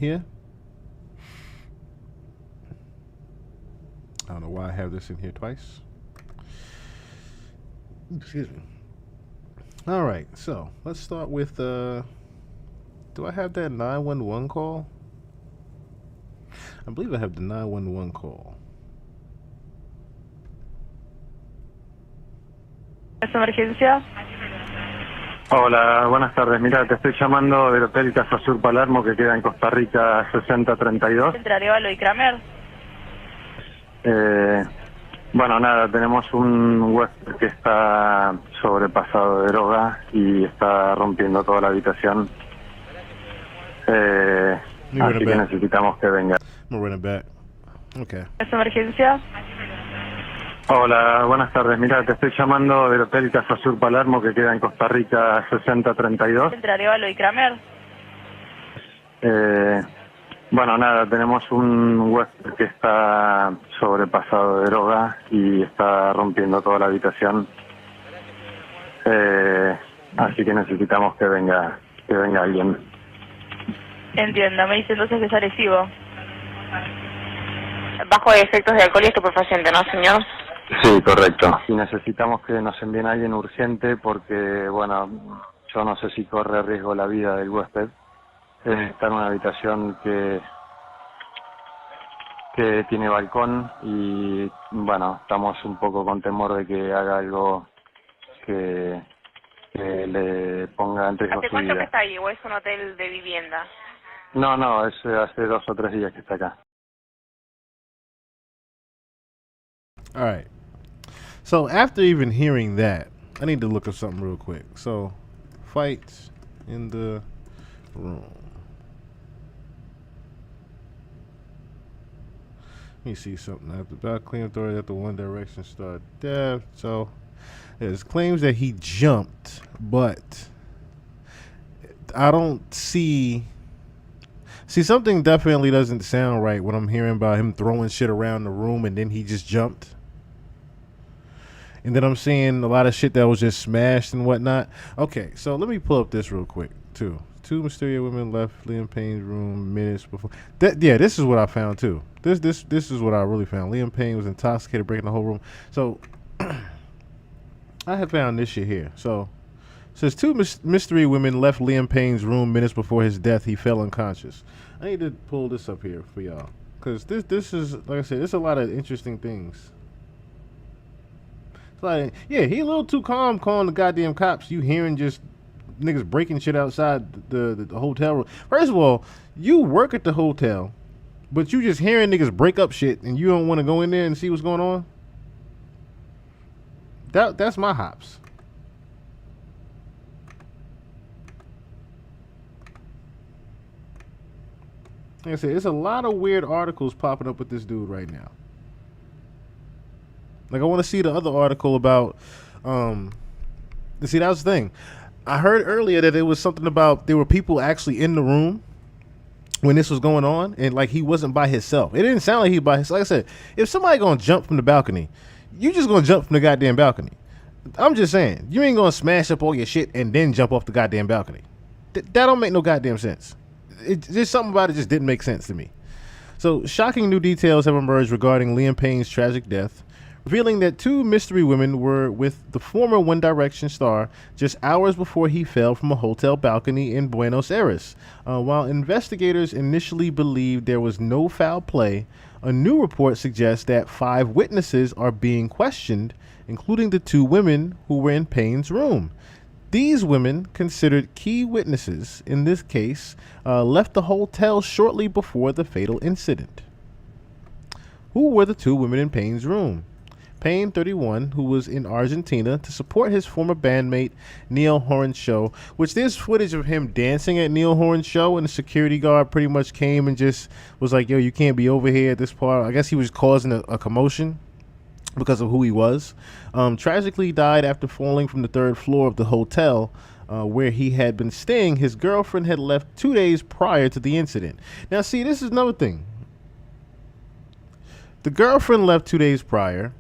here. I don't know why I have this in here twice. Excuse me. All right, so let's start with. Do I have that 911 call? I believe I have the 911 call. ¿Es emergencia? Hola, buenas tardes. Mira, te estoy llamando del Hotel Casa Sur Palermo que queda en Costa Rica 6032. ¿Entraré b.l.a.c y Kramer? Bueno, nada, tenemos un huésped que está sobrepasado de droga y está rompiendo toda la habitación. Así que necesitamos que venga. I'm gonna run it back. Okay. ¿Es emergencia? Hola, buenas tardes. Mira, te estoy llamando del Hotel Casa Sur Palermo que queda en Costa Rica 6032. ¿Entraré b.l.a.c y Kramer? Bueno, nada, tenemos un huésped que está sobrepasado de droga y está rompiendo toda la habitación. Así que necesitamos que venga alguien. Entiendo, me dice entonces que es agresivo. Bajo de efectos de alcohol y estupefaciente, ¿no, señor? Sí, correcto. Y necesitamos que nos envíen a alguien urgente porque, bueno, yo no sé si corre riesgo la vida del huésped. Está en una habitación que tiene balcón y, bueno, estamos un poco con temor de que haga algo que le ponga en riesgo ¿Hace su cuánto que vida. está ahí o es un hotel de vivienda? No, es hace 2 o 3 días que está acá. All right. So after even hearing that, I need to look up something real quick. So, fights in the room. Let me see something. After that claim authority at the One Direction star death. So, there's claims that he jumped, but I don't see. See, something definitely doesn't sound right when I'm hearing about him throwing shit around the room and then he just jumped. And then I'm seeing a lot of shit that was just smashed and whatnot. Okay, so let me pull up this real quick, too. 2 mysterious women left Liam Payne's room minutes before. This is what I found, too. This is what I really found. Liam Payne was intoxicated, breaking the whole room. So, I have found this shit here. So, it says 2 mystery women left Liam Payne's room minutes before his death. He fell unconscious. I need to pull this up here for y'all. Because this is, like I said, there's a lot of interesting things. Like, yeah, he a little too calm calling the goddamn cops. You hearing just niggas breaking shit outside the hotel room. First of all, you work at the hotel, but you just hearing niggas break up shit and you don't want to go in there and see what's going on. That's my hops. Like I said, there's a lot of weird articles popping up with this dude right now. Like, I want to see the other article about, see, that was the thing. I heard earlier that it was something about there were people actually in the room when this was going on, and, like, he wasn't by himself. It didn't sound like he by himself. Like I said, if somebody going to jump from the balcony, you just going to jump from the goddamn balcony. I'm just saying, you ain't going to smash up all your shit and then jump off the goddamn balcony. That don't make no goddamn sense. There's something about it just didn't make sense to me. So, shocking new details have emerged regarding Liam Payne's tragic death, revealing that 2 mystery women were with the former One Direction star just hours before he fell from a hotel balcony in Buenos Aires. While investigators initially believed there was no foul play, a new report suggests that 5 witnesses are being questioned, including the 2 women who were in Payne's room. These women, considered key witnesses in this case, left the hotel shortly before the fatal incident. Who were the 2 women in Payne's room? Payne, 31, who was in Argentina to support his former bandmate Neil Horan's show, which there's footage of him dancing at Neil Horan's show, and the security guard pretty much came and just was like, yo, you can't be over here at this part. I guess he was causing a commotion because of who he was. Tragically died after falling from the 3rd floor of the hotel where he had been staying. His girlfriend had left 2 days prior to the incident. Now, see, this is another thing. The girlfriend left 2 days prior.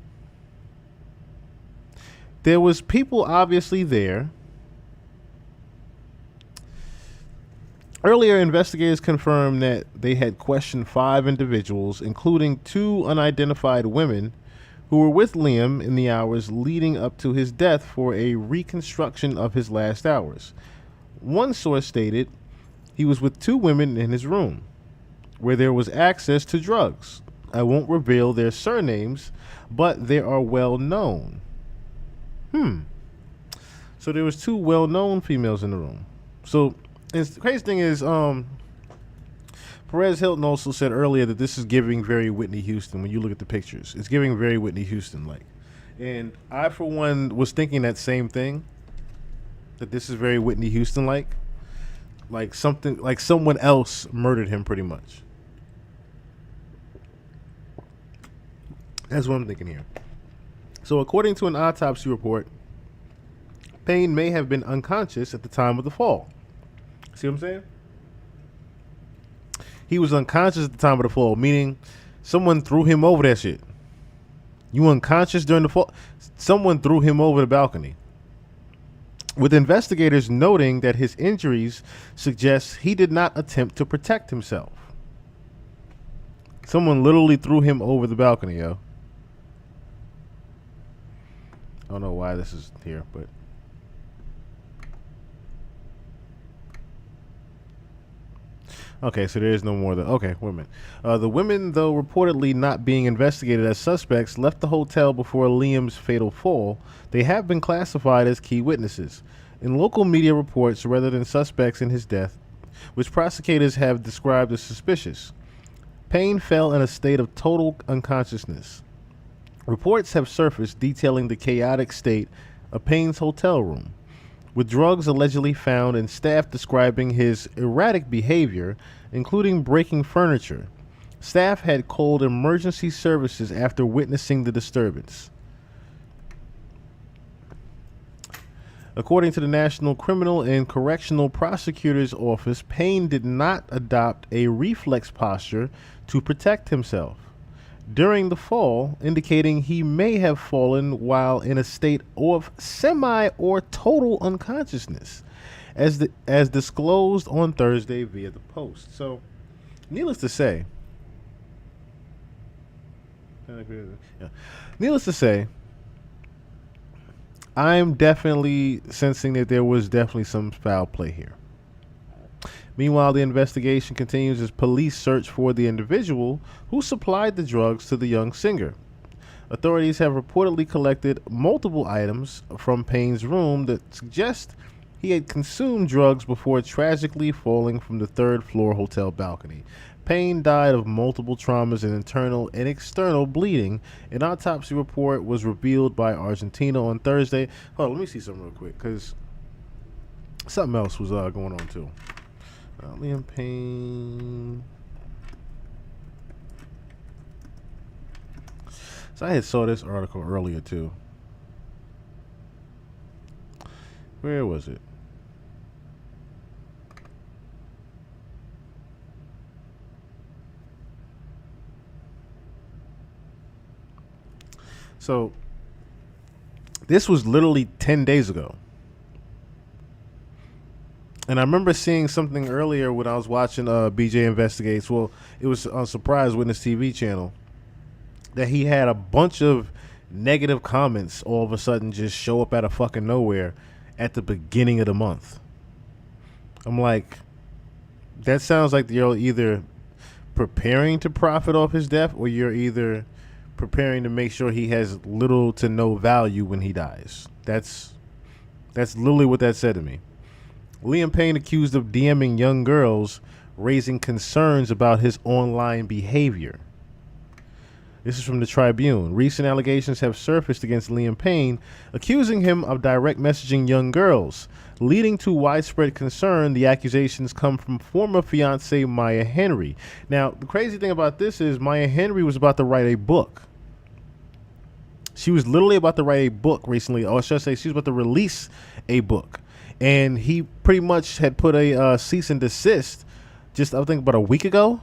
There was people obviously there. Earlier, investigators confirmed that they had questioned 5 individuals, including 2 unidentified women who were with Liam in the hours leading up to his death for a reconstruction of his last hours. One source stated he was with 2 women in his room, where there was access to drugs. I won't reveal their surnames, but they are well known. So there was 2 well-known females in the room. So and the crazy thing is, Perez Hilton also said earlier that this is giving very Whitney Houston. When you look at the pictures, it's giving very Whitney Houston like. And I, for one, was thinking that same thing. That this is very Whitney Houston like something like someone else murdered him, pretty much. That's what I'm thinking here. So, according to an autopsy report, Payne may have been unconscious at the time of the fall. See what I'm saying? He was unconscious at the time of the fall, meaning someone threw him over that shit. You unconscious during the fall? Someone threw him over the balcony. With investigators noting that his injuries suggest he did not attempt to protect himself. Someone literally threw him over the balcony, yo. I don't know why this is here, but... Okay, so there is no more. Okay, women. The women, though reportedly not being investigated as suspects, left the hotel before Liam's fatal fall. They have been classified as key witnesses in local media reports rather than suspects in his death, which prosecutors have described as suspicious. Payne fell in a state of total unconsciousness. Reports have surfaced detailing the chaotic state of Payne's hotel room, with drugs allegedly found and staff describing his erratic behavior, including breaking furniture. Staff had called emergency services after witnessing the disturbance. According to the National Criminal and Correctional Prosecutor's Office, Payne did not adopt a reflex posture to protect himself during the fall, indicating he may have fallen while in a state of semi or total unconsciousness, as disclosed on Thursday via the Post. So, needless to say, I'm definitely sensing that there was definitely some foul play here. Meanwhile, the investigation continues as police search for the individual who supplied the drugs to the young singer. Authorities have reportedly collected multiple items from Payne's room that suggest he had consumed drugs before tragically falling from the 3rd-floor hotel balcony. Payne died of multiple traumas and internal and external bleeding. An autopsy report was revealed by Argentina on Thursday. Hold on, let me see something real quick, because something else was going on too. Liam Payne. So I had saw this article earlier too. Where was it? So this was literally 10 days ago. And I remember seeing something earlier when I was watching BJ Investigates. Well, it was on Surprise Witness TV channel that he had a bunch of negative comments all of a sudden just show up out of fucking nowhere at the beginning of the month. I'm like, that sounds like you're either preparing to profit off his death or you're either preparing to make sure he has little to no value when he dies. That's literally what that said to me. Liam Payne, accused of DMing young girls, raising concerns about his online behavior. This is from the Tribune. Recent allegations have surfaced against Liam Payne, accusing him of direct messaging young girls, leading to widespread concern. The accusations come from former fiancée Maya Henry. Now, the crazy thing about this is Maya Henry was about to write a book. She was literally about to write a book recently, or should I say she was about to release a book. And he pretty much had put a cease and desist just, I think, about a week ago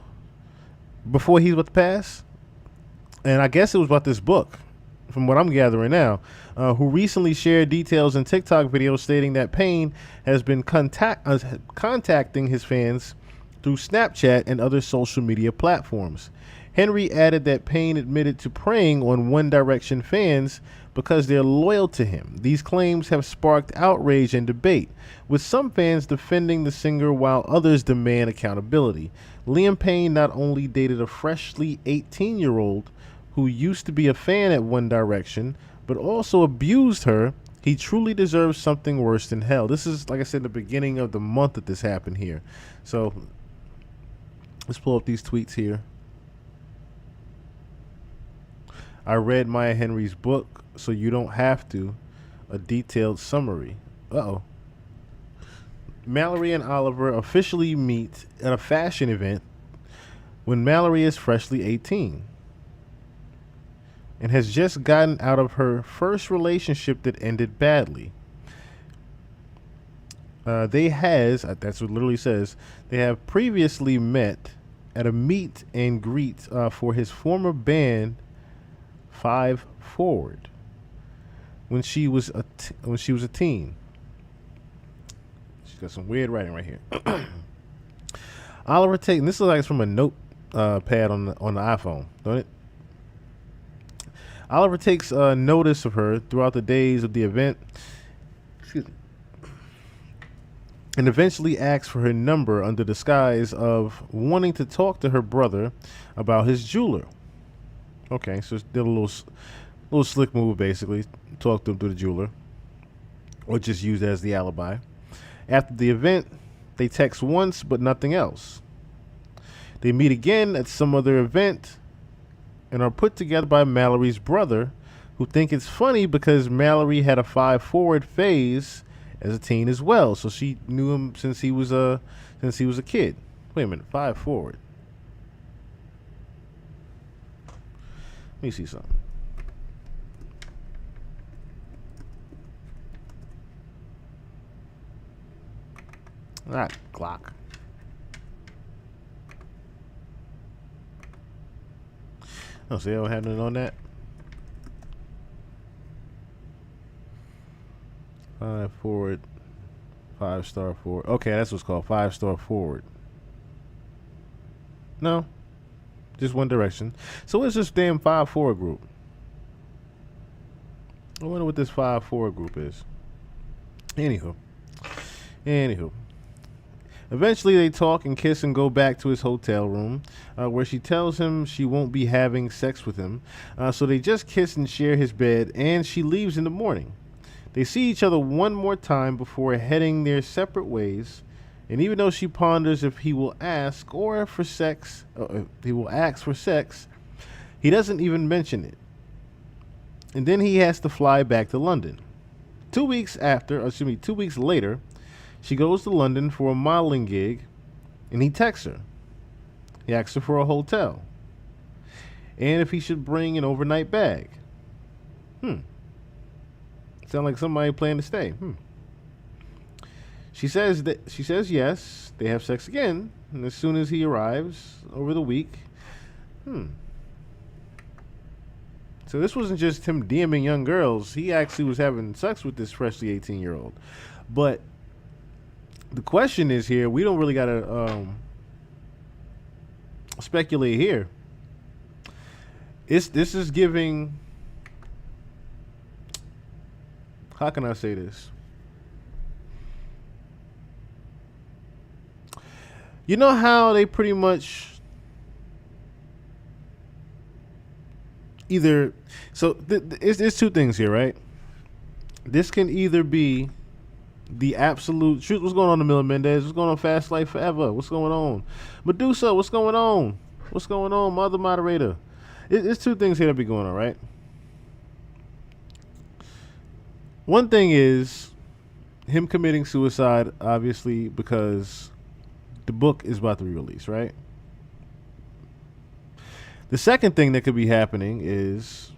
before he was about to pass. And I guess it was about this book. from what I'm gathering now, who recently shared details in TikTok videos stating that Payne has been contacting his fans through Snapchat and other social media platforms. Henry added that Payne admitted to preying on One Direction fans because they're loyal to him. These claims have sparked outrage and debate, with some fans defending the singer while others demand accountability. Liam Payne not only dated a freshly 18-year-old who used to be a fan at One Direction, but also abused her. He truly deserves something worse than hell. This is, like I said, the beginning of the month that this happened here. So let's pull up these tweets here. I read Maya Henry's book, so you don't have to. A detailed summary. Uh-oh. Mallory and Oliver officially meet at a fashion event when Mallory is freshly 18 and has just gotten out of her first relationship that ended badly. That's what it literally says, they have previously met at a meet and greet for his former band, Five Forward, when she was a teen. She's got some weird writing right here. Oliver takes, this looks like it's from a note pad on the iPhone, don't it? Oliver takes notice of her throughout the days of the event. Excuse me. And eventually asks for her number under the disguise of wanting to talk to her brother about his jeweler. Okay, so did a little slick move, basically. Talk to him through the jeweler, or just use it as the alibi. After the event, they text once, but nothing else. They meet again at some other event and are put together by Mallory's brother, who think it's funny because Mallory had a 5 Forward phase as a teen as well. So she knew him since he was a kid. Wait a minute, 5 Forward. Let me see something. Clock. Oh, so they don't have nothing on that? 5 Forward. 5-star forward. Okay, that's what's called 5-star forward. No. Just One Direction. So what's this damn 5 Forward group? I wonder what this 5 Forward group is. Anywho. Eventually they talk and kiss and go back to his hotel room, where she tells him she won't be having sex with him. So they just kiss and share his bed, and she leaves in the morning. They see each other one more time before heading their separate ways. And even though she ponders if he will ask for sex, he doesn't even mention it. And then he has to fly back to London. 2 weeks later, she goes to London for a modeling gig, and he texts her. He asks her for a hotel, and if he should bring an overnight bag. Sound like somebody planning to stay. She says yes. They have sex again, and as soon as he arrives over the week. So this wasn't just him DMing young girls. He actually was having sex with this freshly 18-year-old. But the question is here, we don't really got to speculate here. This is giving, how can I say this? You know how they pretty much either, so there's two things here, right? This can either be the absolute truth. What's going on, Camila Mendez? What's going on, Fast Life Forever? What's going on, Medusa? What's going on? What's going on, Mother Moderator? It's two things here that be going on, right? One thing is him committing suicide, obviously, because the book is about to be released, right? The second thing that could be happening is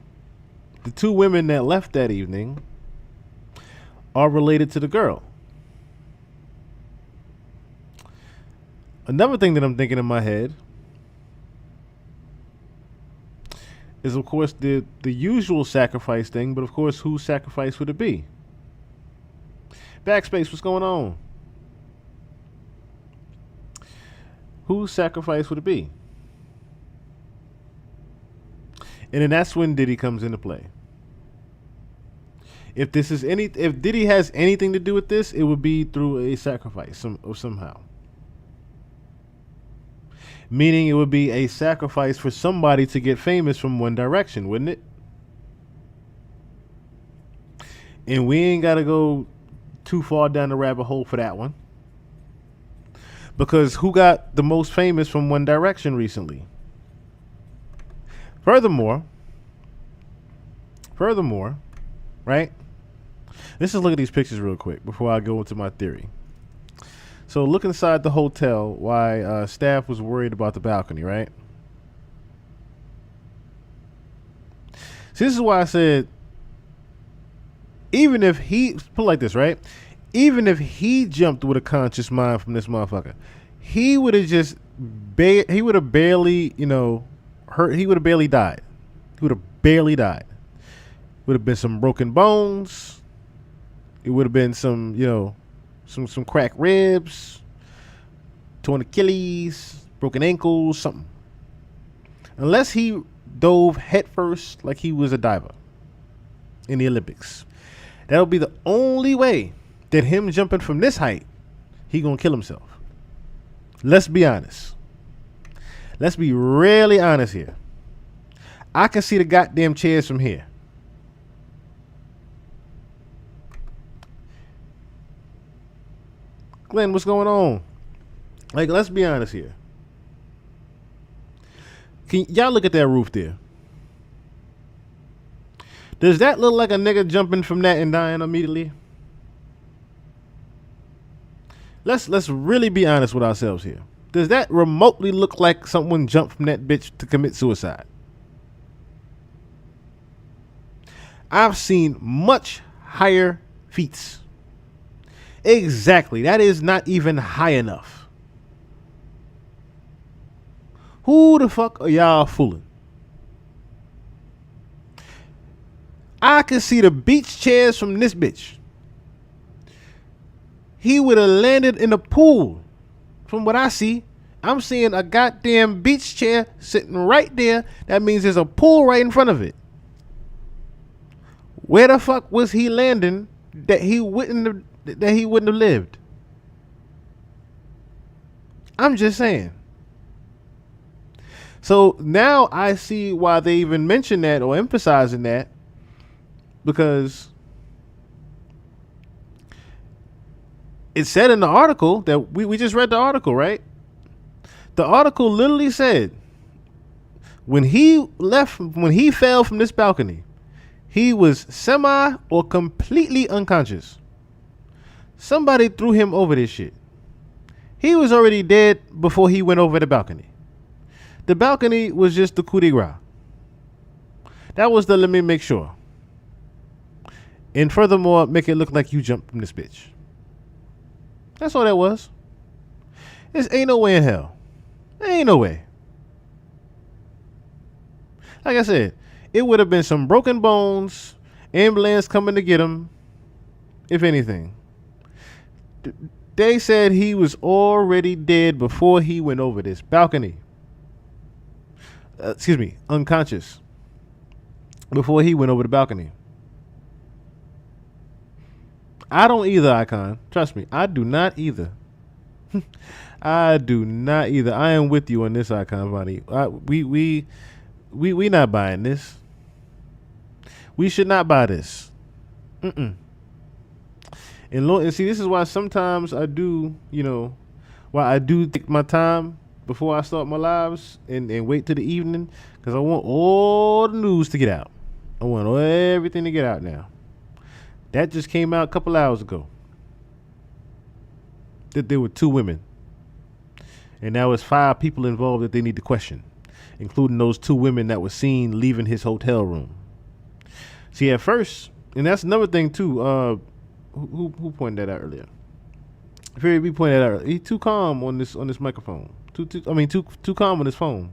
the two women that left that evening are related to the girl. Another thing that I'm thinking in my head is, of course, the usual sacrifice thing, but of course, whose sacrifice would it be? Backspace, what's going on? Whose sacrifice would it be? And then that's when Diddy comes into play. If Diddy has anything to do with this, it would be through a sacrifice somehow. Meaning it would be a sacrifice for somebody to get famous from One Direction, wouldn't it? And we ain't got to go too far down the rabbit hole for that one. Because who got the most famous from One Direction recently? Furthermore, right? Let's just look at these pictures real quick before I go into my theory. So look inside the hotel why staff was worried about the balcony, right? See, this is why I said, even if he, put it like this, right? Even if he jumped with a conscious mind from this motherfucker, he would have just, he would have barely, hurt. He would have barely died. He would have barely died. Would have been some broken bones. It would have been some, some cracked ribs, torn Achilles, broken ankles, something. Unless he dove headfirst like he was a diver in the Olympics. That would be the only way that him jumping from this height, he gonna kill himself. Let's be honest. Let's be really honest here. I can see the goddamn chairs from here. Glenn, what's going on? Like, let's be honest here. Can y'all look at that roof there? Does that look like a nigga jumping from that and dying immediately? Let's really be honest with ourselves here. Does that remotely look like someone jumped from that bitch to commit suicide? I've seen much higher feats. Exactly. That is not even high enough. Who the fuck are y'all fooling? I can see the beach chairs from this bitch. He would have landed in a pool. From what I see, I'm seeing a goddamn beach chair sitting right there. That means there's a pool right in front of it. Where the fuck was he landing that he wouldn't have lived? I'm just saying. So now I see why they even mention that or emphasizing that, because it said in the article that we just read the article, right? The article literally said when he fell from this balcony, he was semi or completely unconscious. Somebody threw him over this shit. He was already dead before he went over the balcony. The balcony was just the coup de grace. That was the let me make sure. And furthermore, make it look like you jumped from this bitch. That's all that was. There ain't no way in hell. There ain't no way. Like I said, it would have been some broken bones, ambulance coming to get him, if anything. They said he was already dead before he went over this balcony. Unconscious. Before he went over the balcony. I don't either, Icon. Trust me, I do not either. I do not either. I am with you on this, Icon Bonnie. We not buying this. We should not buy this. And see, this is why sometimes I do, why I do take my time before I start my lives and wait till the evening, because I want all the news to get out. I want everything to get out now. That just came out a couple hours ago. That there were 2 women. And now it's 5 people involved that they need to question, including those 2 women that were seen leaving his hotel room. See, at first, and that's another thing too, who pointed that out earlier? We pointed that out. He's too calm on this microphone. Too calm on his phone.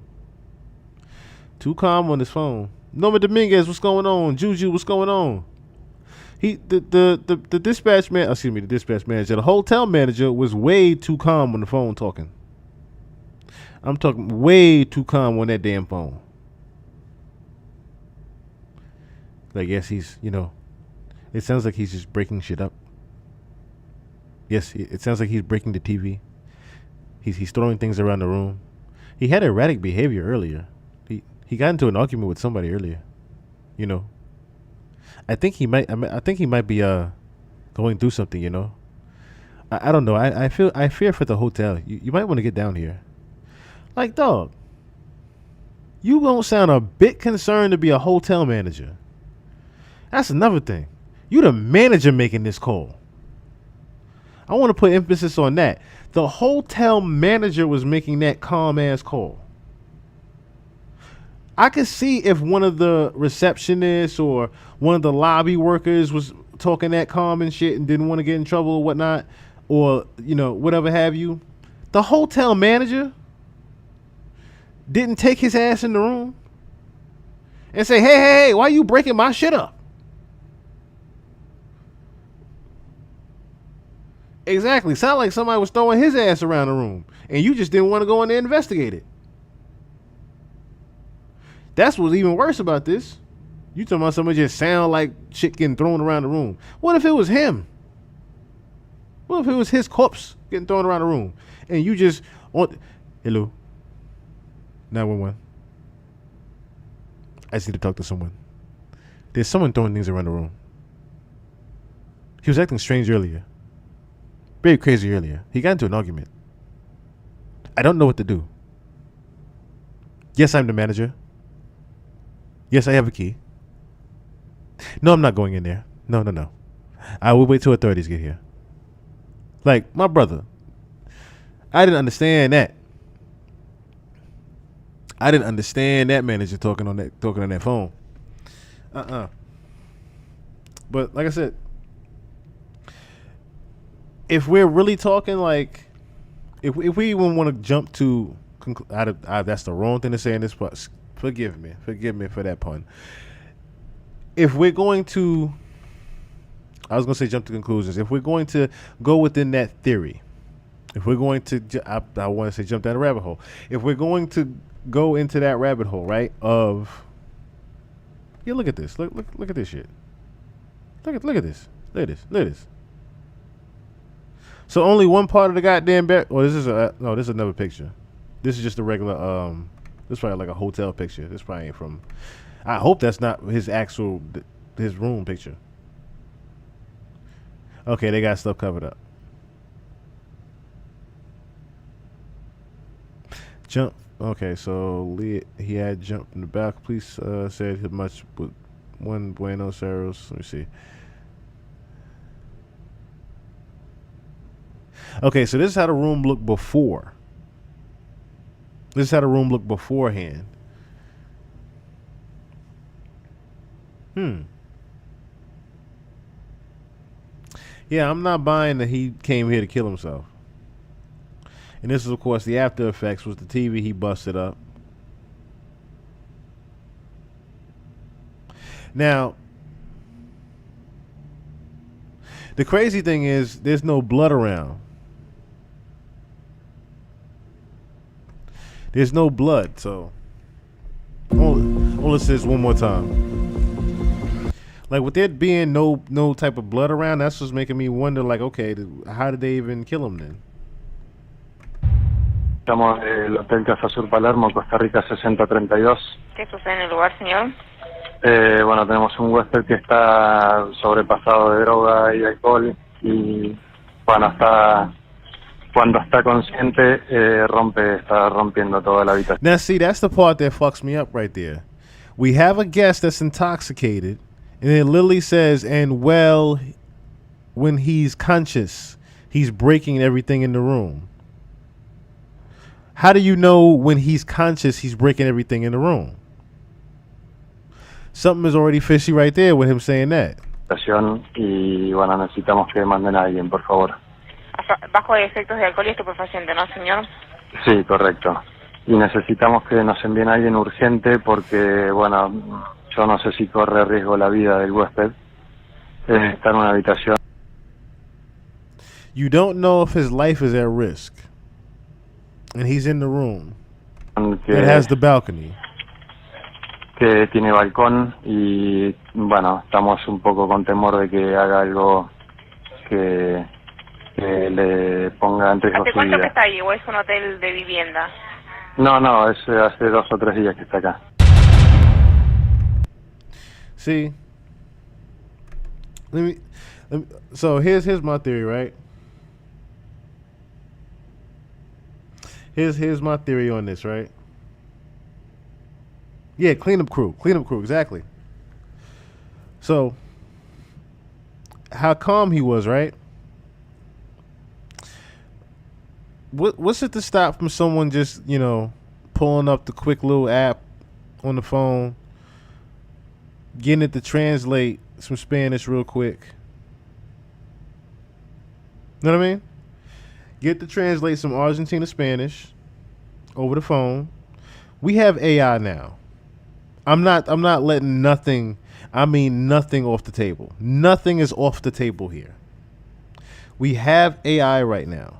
Too calm on his phone. Norma Dominguez, what's going on? Juju, what's going on? The dispatch man, excuse me, the dispatch manager, the hotel manager was way too calm on the phone talking. I'm talking way too calm on that damn phone. Like, yes, he's, it sounds like he's just breaking shit up. Yes, it sounds like he's breaking the TV. He's throwing things around the room. He had erratic behavior earlier. He got into an argument with somebody earlier. I think he might be going through something. I don't know. I fear for the hotel. You might want to get down here. Like, dog, you don't sound a bit concerned to be a hotel manager. That's another thing. You the manager making this call. I want to put emphasis on that. The hotel manager was making that calm ass call. I could see if one of the receptionists or one of the lobby workers was talking that calm and shit and didn't want to get in trouble or whatnot, or whatever have you. The hotel manager didn't take his ass in the room and say, hey, why are you breaking my shit up? Exactly. Sound like somebody was throwing his ass around the room and you just didn't want to go in there and investigate it. That's what's even worse about this. You talking about somebody just sound like shit getting thrown around the room. What if it was him? What if it was his corpse getting thrown around the room and you just hello, 911. I just need to talk to someone. There's someone throwing things around the room. He was acting strange earlier. Very crazy earlier. He got into an argument. I don't know what to do. Yes, I'm the manager. Yes, I have a key. No, I'm not going in there. No. I will wait till authorities get here. Like, my brother, I didn't understand that. I didn't understand that manager talking on that phone. But like I said, if we're really talking like, if we even want to jump to, that's the wrong thing to say in this part. Forgive me for that pun. If we're going to, I was going to say jump to conclusions. If we're going to go within that theory, if we're going to, I want to say jump down a rabbit hole. If we're going to go into that rabbit hole, right? Look at this. Look at this shit. Look at this. Look at this. So only one part of the goddamn bed. Oh, this is another picture. This is just a regular. This is probably like a hotel picture. This probably ain't from. I hope that's not his room picture. Okay, they got stuff covered up. Jump. Okay, so he had jumped in the back. Police said he much with one Buenos Aires. Let me see. Okay, so this is how the room looked before. This is how the room looked beforehand. Yeah, I'm not buying that he came here to kill himself. And this is, of course, the after effects was the TV he busted up. Now, the crazy thing is there's no blood around. There's no blood, so all it says one more time. Like, with there being no type of blood around, that's what's making me wonder, like, okay, how did they even kill him then? Estamos del Hotel Casa Sur Palermo, Costa Rica 6032. ¿Qué sucede en el lugar, señor? Bueno, tenemos un huésped que está sobrepasado de droga y alcohol y cuando está consciente está rompiendo toda la habitación. Now, see, that's the part that fucks me up right there. We have a guest that's intoxicated, and it literally says, and well, when he's conscious, he's breaking everything in the room. How do you know when he's conscious, he's breaking everything in the room? Something is already fishy right there with him saying that. Y bueno, necesitamos que manden a alguien, por favor. Bajo efectos de alcohol y estupefaciente, ¿no, señor? Sí, correcto. Y necesitamos que nos envíen a alguien urgente porque, bueno, yo no sé si corre riesgo la vida del huésped. Está en una habitación You don't know if his life is at risk. And he's in the room that has the balcony. que tiene balcón y bueno, estamos un poco con temor de que haga algo que le ponga en riesgo ¿Hace su cuánto que vida. está ahí o es un hotel de vivienda? No, es hace 2 o 3 días que está acá. See, let me so here's my theory, right? Here's my theory on this, right? Yeah, cleanup crew, exactly. So, how calm he was, right? What's it to stop from someone just pulling up the quick little app on the phone, getting it to translate some Spanish real quick? Know what I mean? Get to translate some Argentina Spanish over the phone. We have AI now. I'm not letting nothing, I mean nothing off the table. Nothing is off the table here. We have AI right now.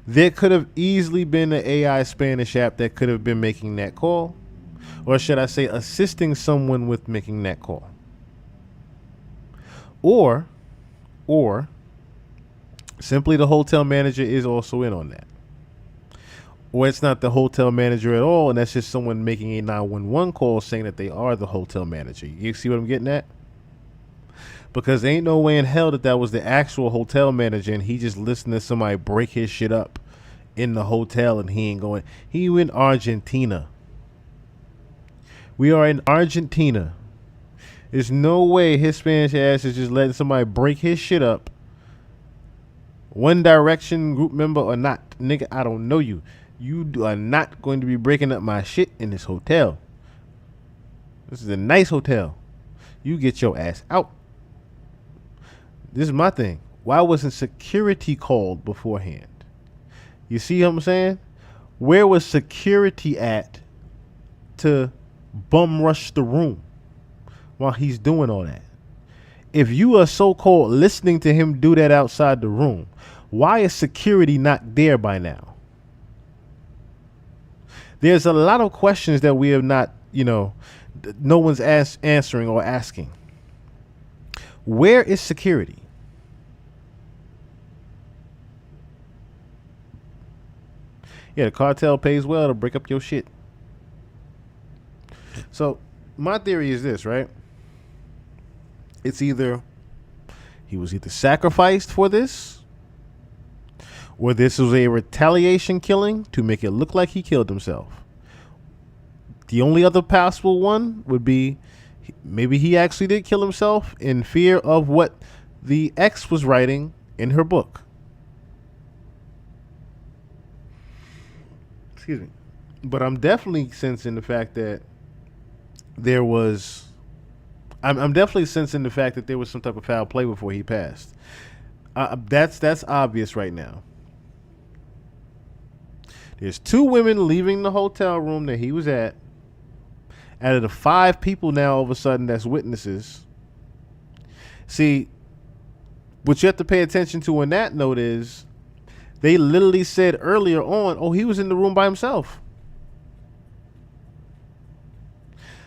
There could have easily been an AI Spanish app that could have been making that call, or should I say assisting someone with making that call. Or simply the hotel manager is also in on that. Or it's not the hotel manager at all, and that's just someone making a 911 call saying that they are the hotel manager. You see what I'm getting at? Because there ain't no way in hell that was the actual hotel manager and he just listened to somebody break his shit up in the hotel and he ain't going. He in Argentina. We are in Argentina. There's no way his Spanish ass is just letting somebody break his shit up. One Direction group member or not. Nigga, I don't know you. You are not going to be breaking up my shit in this hotel. This is a nice hotel. You get your ass out. This is my thing. Why wasn't security called beforehand? You see what I'm saying? Where was security at to bum rush the room while he's doing all that? If you are so-called listening to him do that outside the room, why is security not there by now? There's a lot of questions that we have not, no one's answering or asking. Where is security? Yeah, the cartel pays well to break up your shit. So my theory is this, right? It's either he was either sacrificed for this, or this was a retaliation killing to make it look like he killed himself. The only other possible one would be maybe he actually did kill himself in fear of what the ex was writing in her book. Excuse me. But I'm definitely sensing the fact that there was... I'm definitely sensing the fact that there was some type of foul play before he passed. That's obvious right now. There's 2 women leaving the hotel room that he was at. Out of the 5 people now, all of a sudden, that's witnesses. See, what you have to pay attention to on that note is they literally said earlier on, oh, he was in the room by himself.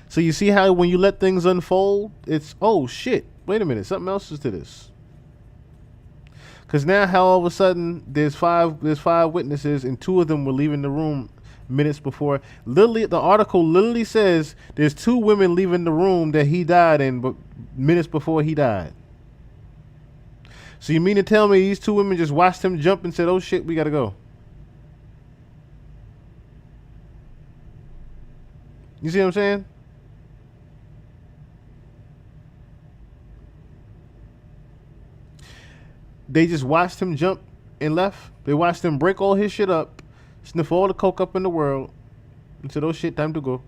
So you see how when you let things unfold, it's, oh, shit, wait a minute, something else is to this. Because now how all of a sudden there's five witnesses and 2 of them were leaving the room minutes before. Literally, the article literally says there's 2 women leaving the room that he died in, but minutes before he died. So you mean to tell me these 2 women just watched him jump and said, oh shit, we gotta go? You see what I'm saying? They just watched him jump and left. They watched him break all his shit up, sniff all the coke up in the world, and said, oh shit, time to go.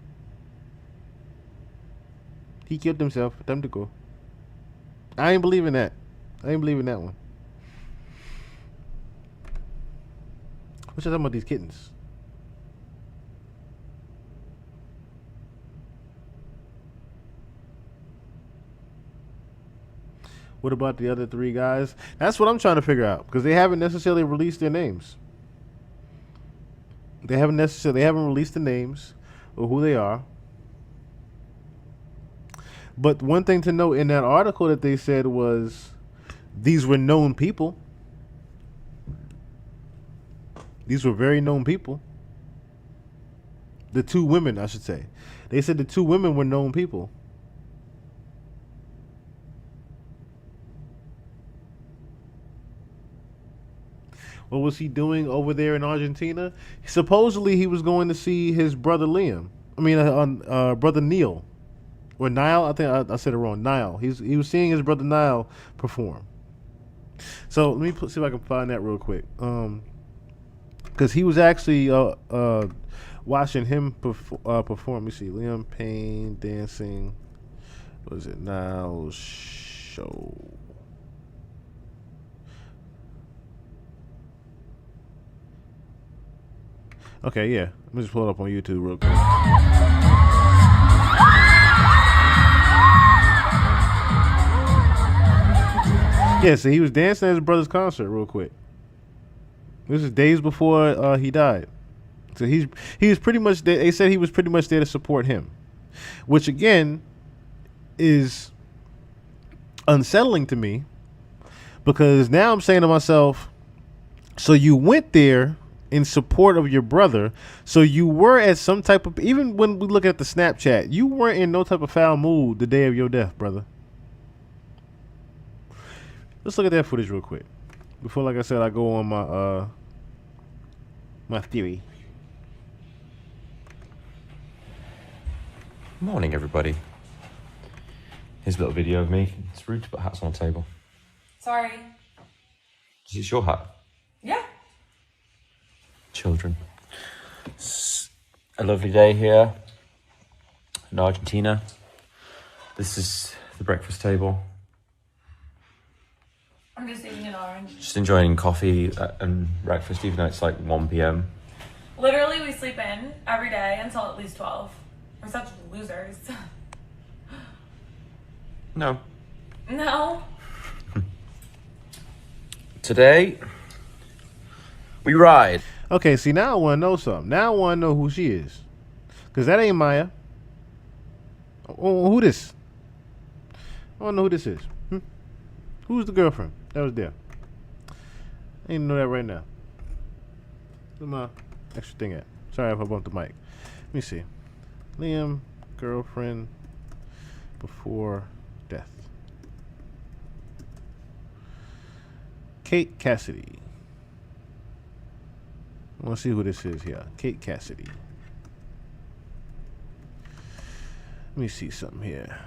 He killed himself, time to go. I ain't believing that. I ain't believing that one. What you talking about these kittens? What about the other 3 guys? That's what I'm trying to figure out because they haven't necessarily released their names. They haven't released the names or who they are. But one thing to note in that article that they said was these were known people. These were very known people. The 2 women, I should say. They said the 2 women were known people. What was he doing over there in Argentina? Supposedly he was going to see his brother Liam. Brother Neil. Or Niall. I think I said it wrong. Niall. He was seeing his brother Niall perform. So let me see if I can find that real quick. Because he was actually watching him perform. Let me see. Liam Payne dancing. What is it? Now show. Okay, yeah. Let me just pull it up on YouTube real quick. Yeah, so he was dancing at his brother's concert real quick. This is days before he died. So he was pretty much there. They said he was pretty much there to support him, which again is unsettling to me because now I'm saying to myself, so you went there in support of your brother, so you were at some type of, even when we look at the Snapchat, you weren't in no type of foul mood the day of your death, brother. Let's look at that footage real quick before, like I said, I go on my my theory. Morning, everybody. Here's a little video of me. It's rude to put hats on the table. Sorry. Is this your hat? Yeah. Children. It's a lovely day here in Argentina. This is the breakfast table. I'm just eating an orange. Just enjoying coffee and breakfast, even though it's like 1 p.m. Literally, we sleep in every day until at least 12. We're such losers. No. No. Today, we ride. Okay, see, now I want to know something. Now I want to know who she is. Because that ain't Maya. Oh, who this? I want to know who this is. Who's the girlfriend that was there? I ain't know that right now. Where's my extra thing at? Sorry if I bumped the mic. Let me see. Liam, girlfriend, before death. Kate Cassidy. I want to see who this is here. Kate Cassidy. Let me see something here.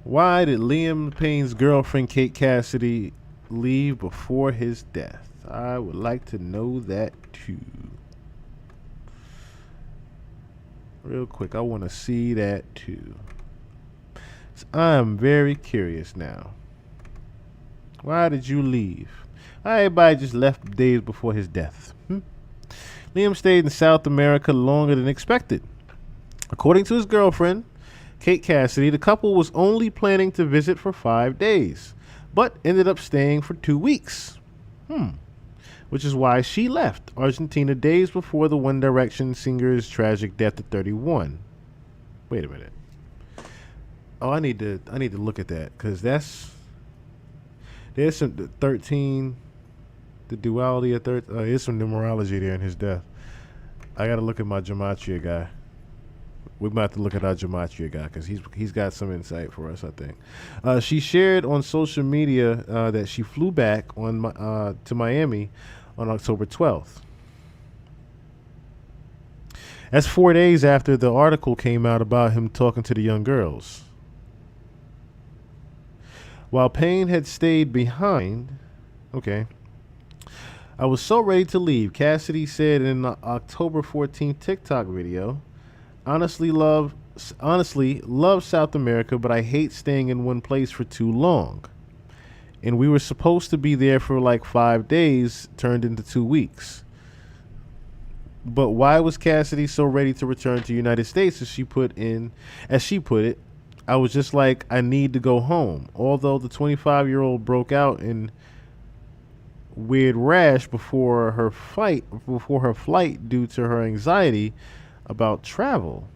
Why did Liam Payne's girlfriend Kate Cassidy leave before his death? I would like to know that too. Real quick, I want to see that too. So I am very curious now. Why did you leave? Why everybody just left days before his death? Liam stayed in South America longer than expected. According to his girlfriend, Kate Cassidy, the couple was only planning to visit for 5 days, but ended up staying for 2 weeks. Which is why she left Argentina days before the One Direction singer's tragic death at 31. Wait a minute. Oh, I need to look at that because there's some 13, the duality of 13. There's some numerology there in his death. I got to look at my gematria guy. We might have to look at our gematria guy because he's got some insight for us, I think. She shared on social media that she flew back to Miami on October 12th. That's 4 days after the article came out about him talking to the young girls. While Payne had stayed behind, okay. I was so ready to leave, Cassidy said in the October 14th TikTok video. Honestly love South America, but I hate staying in one place for too long. And we were supposed to be there for like 5 days, turned into 2 weeks. But why was Cassidy so ready to return to the United States? As she put it, I was just like, I need to go home. Although the 25-year-old broke out in weird rash before her flight due to her anxiety about travel.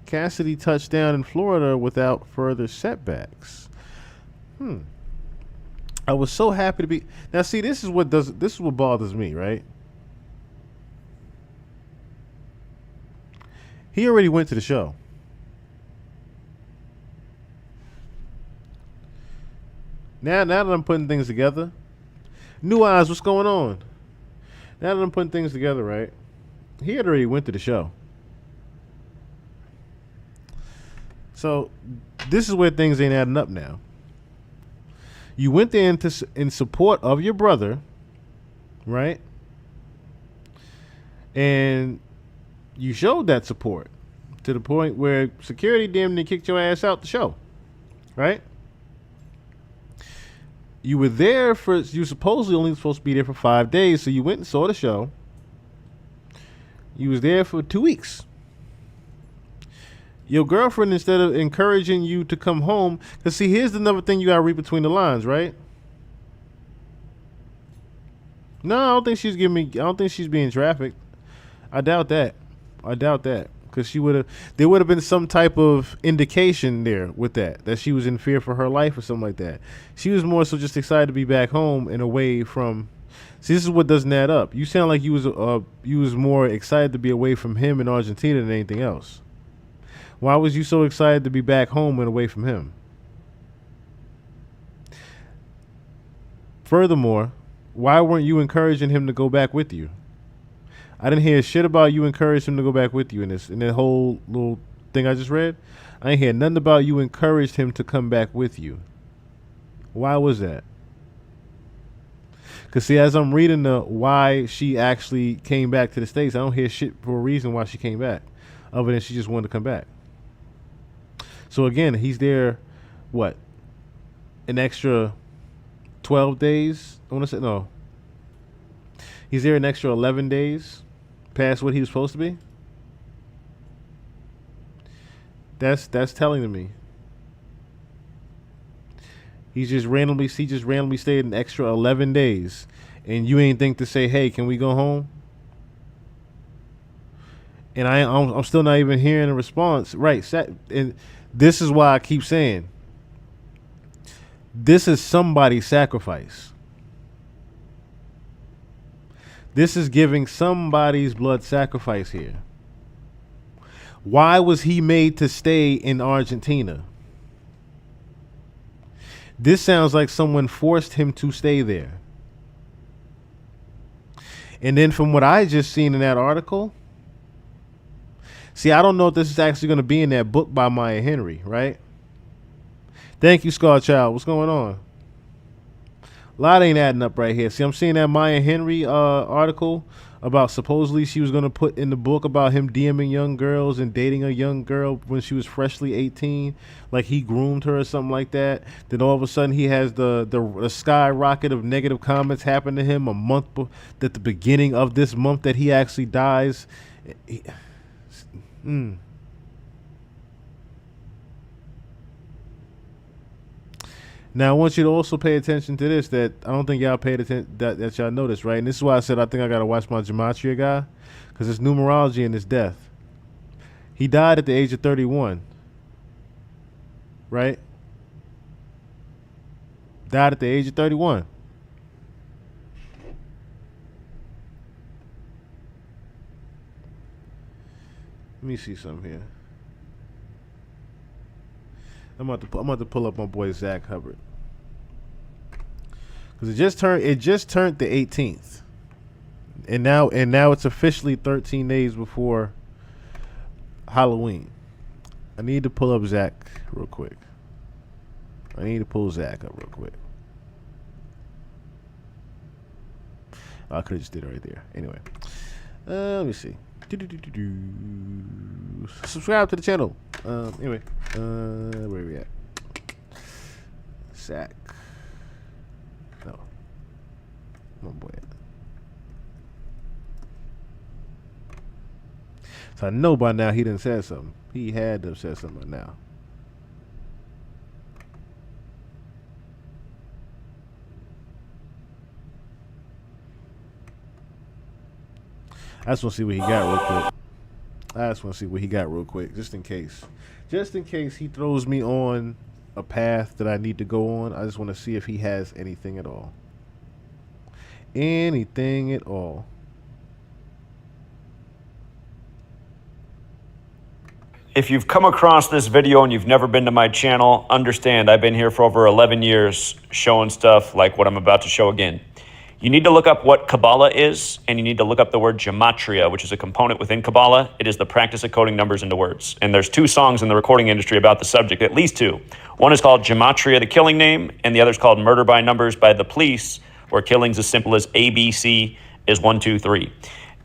Cassidy touched down in Florida without further setbacks. I was so happy to be. Now see, this is what bothers me, right? He already went to the show. Now that I'm putting things together, New Eyes, what's going on? Now that I'm putting things together, right? He had already went to the show. So this is where things ain't adding up now. You went there in support of your brother, right? And you showed that support to the point where security damn near kicked your ass out the show, right? You were there you supposedly only supposed to be there for 5 days, so you went and saw the show. You was there for 2 weeks. Your girlfriend, instead of encouraging you to come home, because see, here's another thing you gotta read between the lines, right? No, I don't think she's being trafficked. I doubt that. Because there would have been some type of indication there with that she was in fear for her life or something like that. She was more so just excited to be back home and away from. See, this is what doesn't add up. You sound like you was more excited to be away from him in Argentina than anything else. Why was you so excited to be back home and away from him? Furthermore, why weren't you encouraging him to go back with you? I didn't hear shit about you encouraged him to go back with you in that whole little thing I just read. I ain't hear nothing about you encouraged him to come back with you. Why was that? Because see, as I'm reading the why she actually came back to the States, I don't hear shit for a reason why she came back, other than she just wanted to come back. So again, he's there, what, an extra 12 days? I want to say, no. He's there an extra 11 days past what he was supposed to be? That's telling to me. He just randomly stayed an extra 11 days, and you ain't think to say, hey, can we go home? And I'm still not even hearing a response. Right. And this is why I keep saying this is somebody's sacrifice. This is giving somebody's blood sacrifice here. Why was he made to stay in Argentina? This sounds like someone forced him to stay there. And then from what I just seen in that article, see, I don't know if this is actually going to be in that book by Maya Henry, right? Thank you, Scar Child. What's going on? A lot ain't adding up right here. See, I'm seeing that Maya Henry article about supposedly she was going to put in the book about him DMing young girls and dating a young girl when she was freshly 18, like he groomed her or something like that. Then all of a sudden he has the skyrocket of negative comments happen to him a month at the beginning of this month that he actually dies. Now, I want you to also pay attention to this that I don't think y'all paid attention, that y'all noticed, right? And this is why I said I think I got to watch my gematria guy, because it's numerology in his death. He died at the age of 31, right? Died at the age of 31. Let me see something here. I'm about to pull up my boy Zach Hubbard, because it just turned the 18th, and now it's officially 13 days before Halloween. I need to pull up Zach real quick. I need to pull Zach up real quick. I could have just did it right there. Anyway, let me see. Subscribe to the channel. Anyway, where are we at? Zach. No. My boy. So I know by now he done said something. He had to have said something by now. I just want to see what he got real quick. Just in case. Just in case he throws me on a path that I need to go on. I just want to see if he has anything at all. Anything at all. If you've come across this video and you've never been to my channel, understand I've been here for over 11 years showing stuff like what I'm about to show again. You need to look up what Kabbalah is, and you need to look up the word gematria, which is a component within Kabbalah. It is the practice of coding numbers into words. And there's 2 songs in the recording industry about the subject, at least 2. One is called Gematria, the Killing Name, and the other is called Murder by Numbers by the Police, where killings as simple as A.B.C. is 1, 2, 3.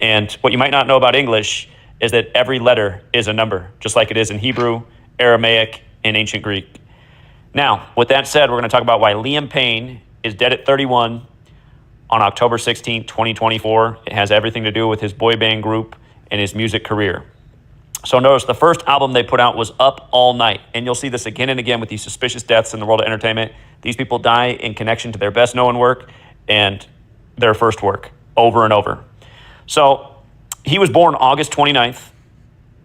And what you might not know about English is that every letter is a number, just like it is in Hebrew, Aramaic, and ancient Greek. Now, with that said, we're going to talk about why Liam Payne is dead at 31 on October 16, 2024. It has everything to do with his boy band group and his music career. So notice the first album they put out was Up All Night, and you'll see this again and again with these suspicious deaths in the world of entertainment. These people die in connection to their best known work and their first work over and over. So he was born August 29th,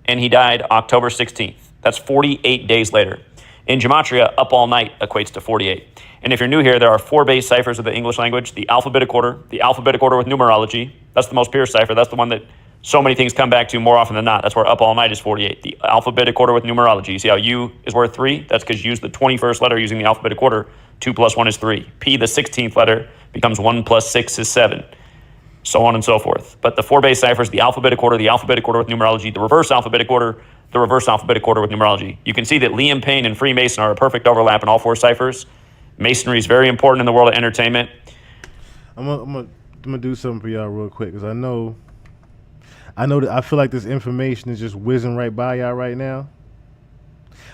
and he died October 16th. That's 48 days later. In Gematria, Up All Night equates to 48. And if you're new here, there are 4 base ciphers of the English language: the alphabetic order with numerology. That's the most pure cipher. That's the one that so many things come back to more often than not. That's where Up All Night is 48. The alphabetic order with numerology. You see how U is worth 3? That's because you use the 21st letter using the alphabetic order. 2 plus 1 is 3. P, the 16th letter, becomes 1 plus 6 is 7. So on and so forth. But the 4 base ciphers, the alphabetic order with numerology, the reverse alphabetic order with numerology. You can see that Liam Payne and Freemason are a perfect overlap in all 4 ciphers. Masonry is very important in the world of entertainment. I'm gonna do something for y'all real quick, because I know that I feel like this information is just whizzing right by y'all right now.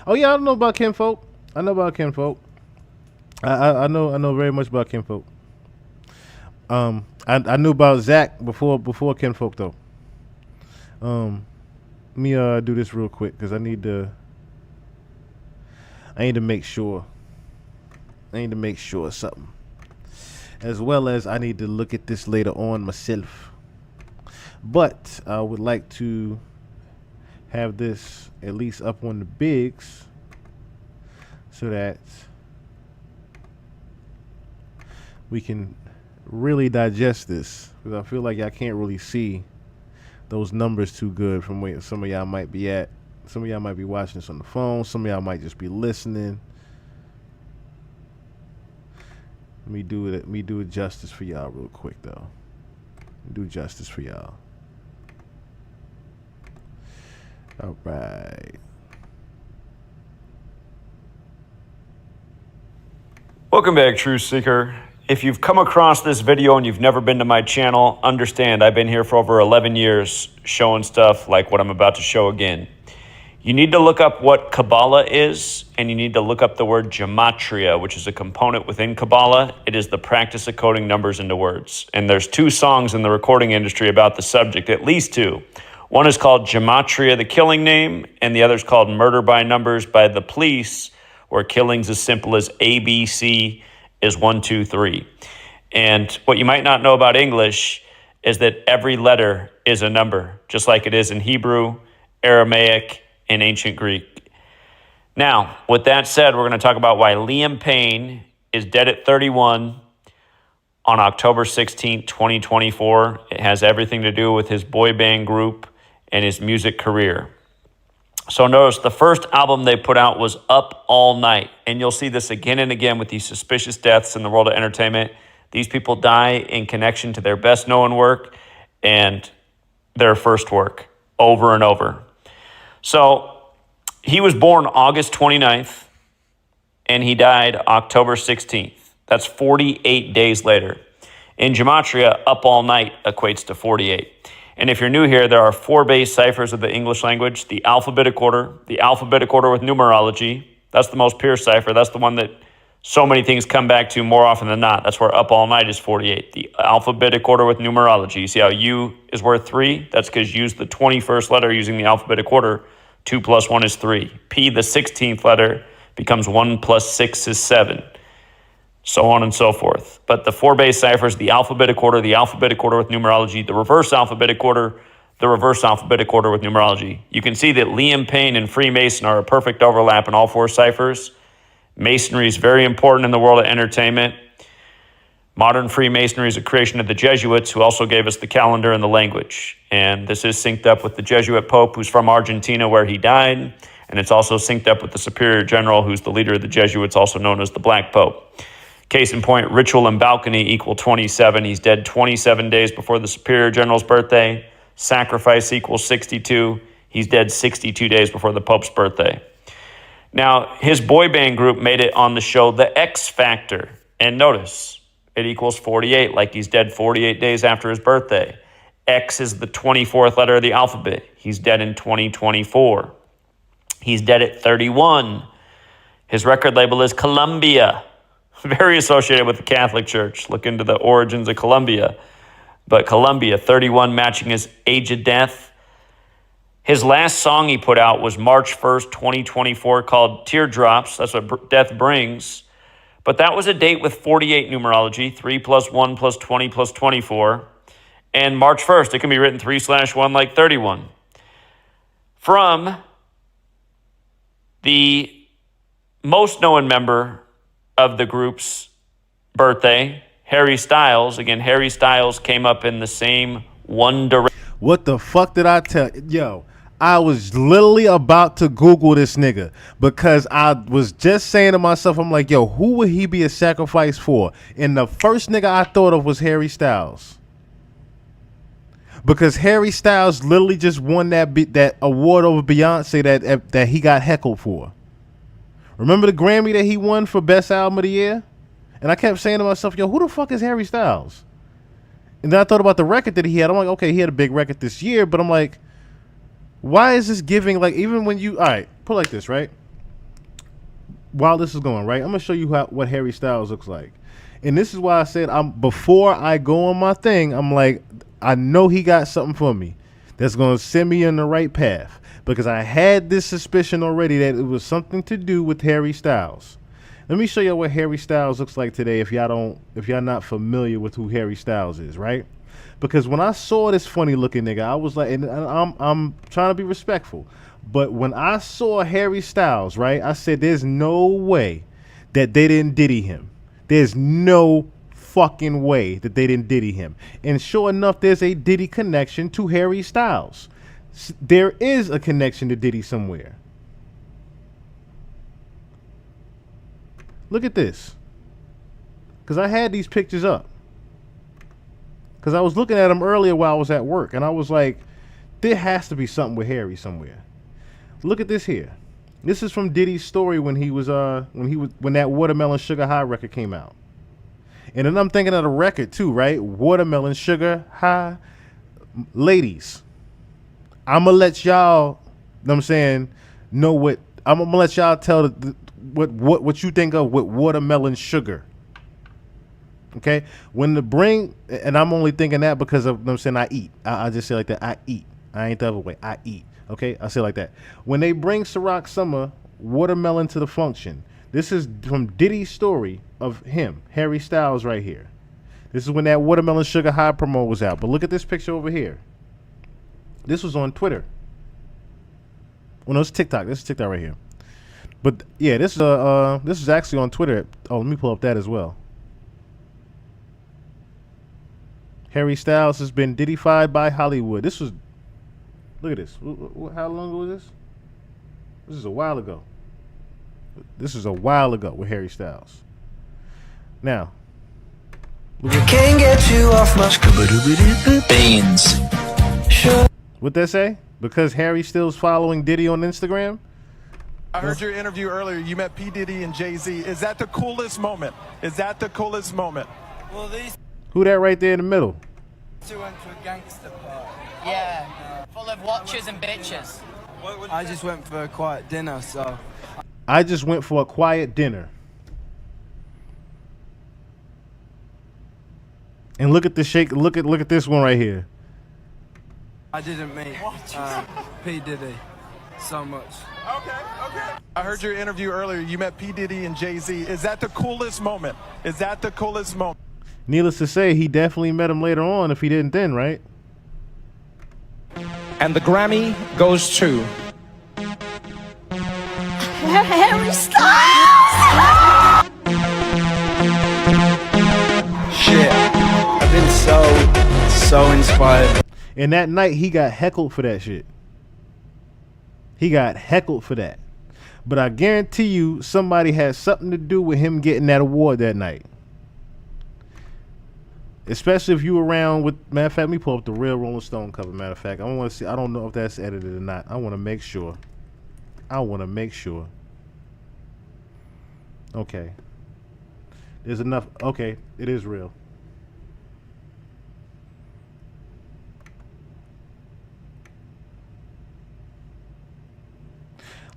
Oh yeah, I know about kinfolk. I know very much about kinfolk. I knew about Zach before kinfolk though. Let me do this real quick, because I need to make sure. I need to make sure of something, as well as I need to look at this later on myself. But I would like to have this at least up on the bigs, so that we can really digest this, because I feel like I can't really see those numbers too good from where some of y'all might be at. Some of y'all might be watching this on the phone. Some of y'all might just be listening. Let me do it justice for y'all real quick though. Do justice for y'all. All right. Welcome back, Truth Seeker. If you've come across this video and you've never been to my channel, understand I've been here for over 11 years showing stuff like what I'm about to show again. You need to look up what Kabbalah is, and you need to look up the word gematria, which is a component within Kabbalah. It is the practice of coding numbers into words. And there's 2 songs in the recording industry about the subject, at least 2. One is called Gematria, the Killing Name, and the other is called Murder by Numbers by the Police, where killings as simple as A.B.C. is 1, 2, 3. And what you might not know about English is that every letter is a number, just like it is in Hebrew, Aramaic, and ancient Greek. Now, with that said, we're going to talk about why Liam Payne is dead at 31 on October 16, 2024. It has everything to do with his boy band group and his music career. So notice the first album they put out was Up All Night, and you'll see this again and again with these suspicious deaths in the world of entertainment. These people die in connection to their best known work and their first work over and over. So he was born August 29th, and he died October 16th. That's 48 days later. In Gematria, Up All Night equates to 48. And if you're new here, there are 4 base ciphers of the English language: the alphabetic order with numerology. That's the most pure cipher. That's the one that so many things come back to more often than not. That's where up all night is 48. The alphabetic order with numerology. You see how U is worth 3? That's because use the 21st letter using the alphabetic order. 2 plus 1 is 3. P, the 16th letter, becomes 1 plus 6 is 7. So on and so forth. But the 4 base ciphers, the alphabetic order with numerology, the reverse alphabetic order with numerology. You can see that Liam Payne and Freemason are a perfect overlap in all 4 ciphers. Masonry is very important in the world of entertainment. Modern Freemasonry is a creation of the Jesuits, who also gave us the calendar and the language. And this is synced up with the Jesuit Pope, who's from Argentina, where he died. And it's also synced up with the Superior General, who's the leader of the Jesuits, also known as the Black Pope. Case in point, ritual and balcony equal 27. He's dead 27 days before the Superior General's birthday. Sacrifice equals 62. He's dead 62 days before the Pope's birthday. Now, his boy band group made it on the show The X Factor. And notice, it equals 48, like he's dead 48 days after his birthday. X is the 24th letter of the alphabet. He's dead in 2024. He's dead at 31. His record label is Columbia, very associated with the Catholic Church. Look into the origins of Columbia. But Columbia, 31, matching his age of death. His last song he put out was March 1st, 2024, called Teardrops. That's what death brings. But that was a date with 48 numerology, 3 plus 1 plus 20 plus 24. And March 1st, it can be written 3/1 like 31. From the most known member of the group's birthday, Harry Styles. Again, Harry Styles came up in the same one direction. What the fuck did I tell you? Yo, I was literally about to Google this nigga because I was just saying to myself, I'm like, yo, who would he be a sacrifice for? And the first nigga I thought of was Harry Styles. Because Harry Styles literally just won that award over Beyonce that he got heckled for. Remember the Grammy that he won for Best Album of the Year? And I kept saying to myself, yo, who the fuck is Harry Styles? And then I thought about the record that he had. I'm like, okay, he had a big record this year, but I'm like, why is this giving, like, even when you, all right, put it like this, right? While this is going, right, I'm going to show you what Harry Styles looks like. And this is why I said, before I go on my thing, I'm like, I know he got something for me that's going to send me in the right path. Because I had this suspicion already that it was something to do with Harry Styles. Let me show you what Harry Styles looks like today if y'all not familiar with who Harry Styles is, right? Because when I saw this funny looking nigga, I was like, and I'm trying to be respectful, but when I saw Harry Styles, right, I said, there's no way that they didn't Diddy him. There's no fucking way that they didn't Diddy him. And sure enough, there's a Diddy connection to Harry Styles. There is a connection to Diddy somewhere. Look at this. Because I had these pictures up. Because I was looking at them earlier while I was at work. And I was like, there has to be something with Harry somewhere. Look at this here. This is from Diddy's story when that Watermelon Sugar High record came out. And then I'm thinking of the record too, right? Watermelon Sugar High. Ladies, I'm going to let y'all, know what I'm saying, know what, I'm going to let y'all tell what you think of with watermelon sugar. Okay? When the bring, and I'm only thinking that because of, you know what I'm saying, I eat. I just say like that, I eat. I ain't the other way. I eat. Okay? I say like that. When they bring Ciroc Summer watermelon to the function, this is from Diddy's story of him, Harry Styles right here. This is when that Watermelon Sugar High promo was out. But look at this picture over here. This was on Twitter. Well, no, it's TikTok. This is TikTok right here. But yeah, this is actually on Twitter. Oh, let me pull up that as well. Harry Styles has been Diddyfied by Hollywood. This was, look at this. How long ago was this? This is a while ago. This is a while ago with Harry Styles. Now, can't get you off my beans. What'd that say? Because Harry still's following Diddy on Instagram? I heard your interview earlier. You met P. Diddy and Jay-Z. Is that the coolest moment? Is that the coolest moment? Well, these Who that right there in the middle? two went to a gangster party. Yeah, full of watchers and bitches. I just went for a quiet dinner, so. I just went for a quiet dinner. And look at the shake. Look at this one right here. I didn't meet P. Diddy so much. Okay. I heard your interview earlier. You met P. Diddy and Jay-Z. Is that the coolest moment? Is that the coolest moment? Needless to say, he definitely met him later on if he didn't then, right? And the Grammy goes to Harry Styles! Shit. I've been so inspired. And that night, he got heckled for that shit. He got heckled for that. But I guarantee you, somebody had something to do with him getting that award that night. Especially if you were around with, matter of fact, let me pull up the real Rolling Stone cover, matter of fact. I want to see, I don't know if that's edited or not. I want to make sure. Okay. There's enough. Okay, it is real.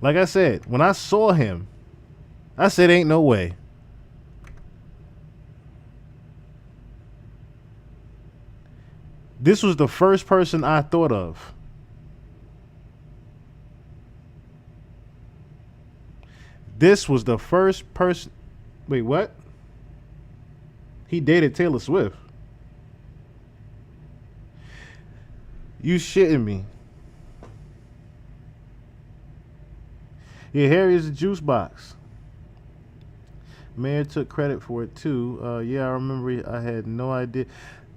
Like I said, when I saw him, I said, ain't no way. This was the first person I thought of. This was the first person. Wait, what? He dated Taylor Swift. You shitting me. Yeah, Harry is a juice box. Mayor took credit for it too. Yeah, I remember. I had no idea.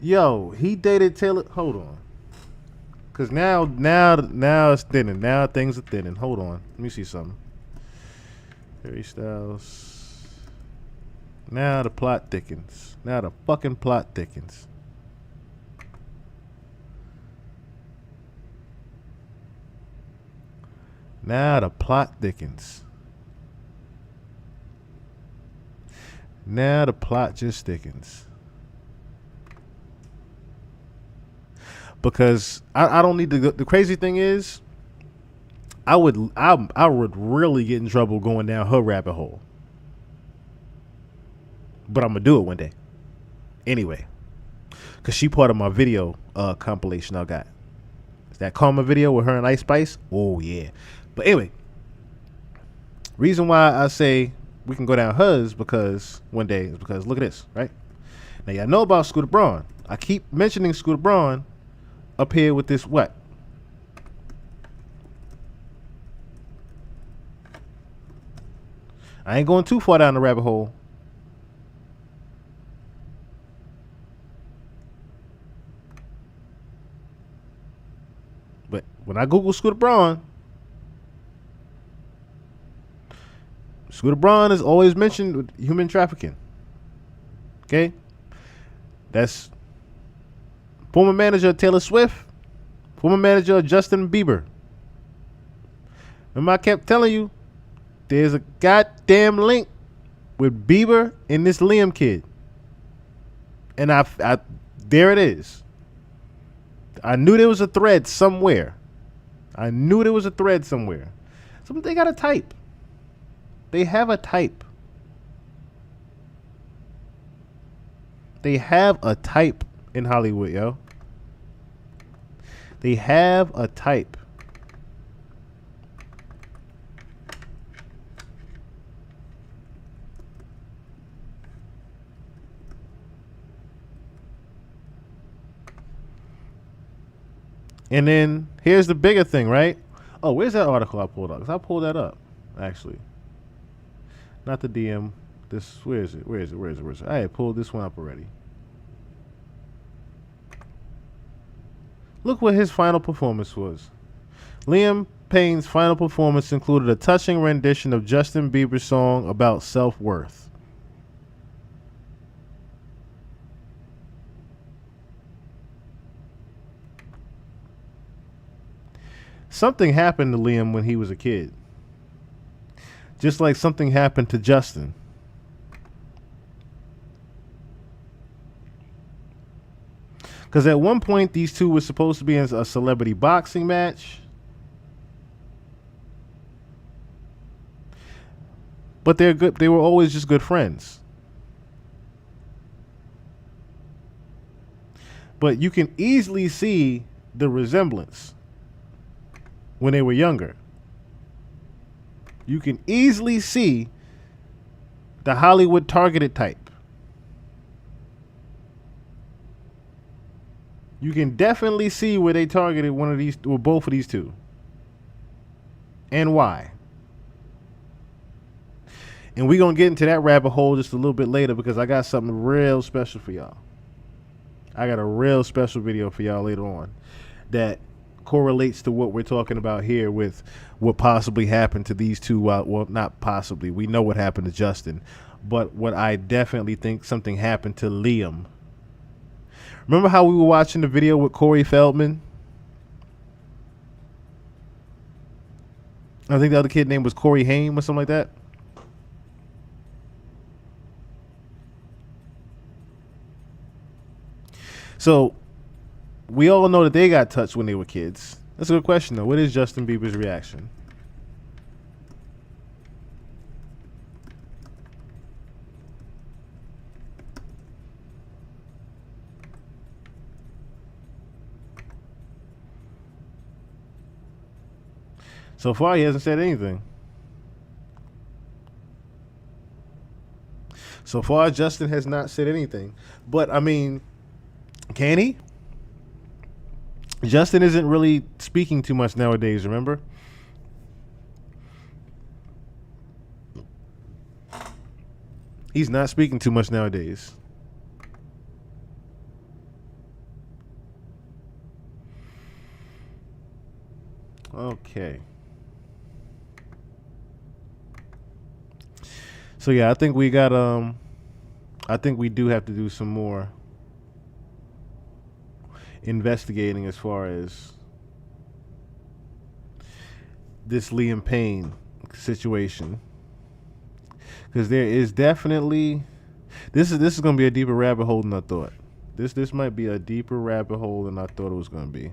Yo, he dated Taylor. Hold on, cause now it's thinning. Now things are thinning. Hold on, let me see something. Harry Styles. Now the plot thickens. Now the fucking plot thickens. Now the plot thickens. Now the plot just thickens. Because I don't need to go. The crazy thing is, I would really get in trouble going down her rabbit hole. But I'm gonna do it one day. Anyway, cause she part of my video compilation I got. It's that Karma video with her and Ice Spice. Oh yeah. But anyway, reason why I say we can go down hers because one day is because look at this, right? Now y'all know about Scooter Braun. I keep mentioning Scooter Braun up here with this what? I ain't going too far down the rabbit hole. But when I Google Scooter Braun, Scooter Braun is always mentioned with human trafficking. Okay? That's former manager of Taylor Swift, former manager of Justin Bieber. Remember I kept telling you, there's a goddamn link with Bieber and this Liam kid. And I there it is. I knew there was a thread somewhere. Something they got a type. They have a type. They have a type in Hollywood, yo. They have a type. And then here's the bigger thing, right? Oh, where's that article I pulled up? 'Cause I pulled that up, actually. Not the DM. This, where is it? I had pulled this one up already. Look what his final performance was. Liam Payne's final performance included a touching rendition of Justin Bieber's song about self-worth. Something happened to Liam when he was a kid. Just like something happened to Justin. Because at one point, these two were supposed to be in a celebrity boxing match. But they're good. They were always just good friends. But you can easily see the resemblance when they were younger. You can easily see the Hollywood targeted type. You can definitely see where they targeted one of these or both of these two. And why. And we're going to get into that rabbit hole just a little bit later because I got something real special for y'all. I got a real special video for y'all later on that correlates to what we're talking about here with what possibly happened to these two. Well, not possibly. We know what happened to Justin. But what I definitely think something happened to Liam. Remember how we were watching the video with Corey Feldman? I think the other kid name was Corey Haim or something like that. So we all know that they got touched when they were kids. That's a good question, though. What is Justin Bieber's reaction? So far, he hasn't said anything. So far, Justin has not said anything. But, I mean, can he? Justin isn't really speaking too much nowadays, remember? He's not speaking too much nowadays. Okay. So yeah, I think we got I think we do have to do some more investigating as far as this Liam Payne situation, because there is definitely this is going to be a deeper rabbit hole than I thought. This might be a deeper rabbit hole than I thought it was going to be.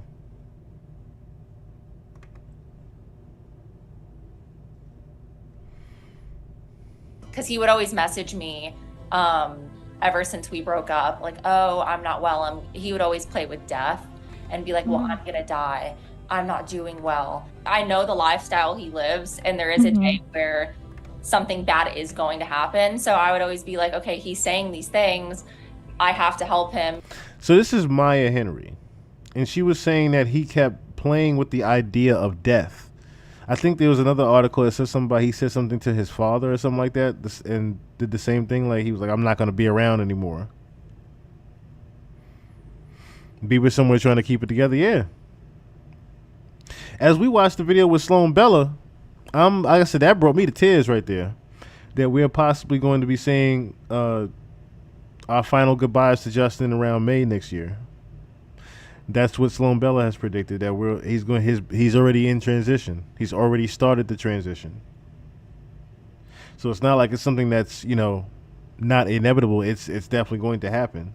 Because he would always message me ever since we broke up, like, oh, I'm not well. He would always play with death and be like, well, I'm going to die. I'm not doing well. I know the lifestyle he lives, and there is a day where something bad is going to happen. So I would always be like, okay, he's saying these things. I have to help him. So this is Maya Henry, and she was saying that he kept playing with the idea of death. I think there was another article that said he said something to his father or something like that, and did the same thing. Like, he was like, I'm not going to be around anymore. Bieber somewhere trying to keep it together. Yeah. As we watched the video with Sloan Bella, like I said, that brought me to tears right there. That we're possibly going to be saying our final goodbyes to Justin around May next year. That's what Sloan Bella has predicted, that he's already in transition. He's already started the transition. So it's not like it's something that's, not inevitable. It's definitely going to happen.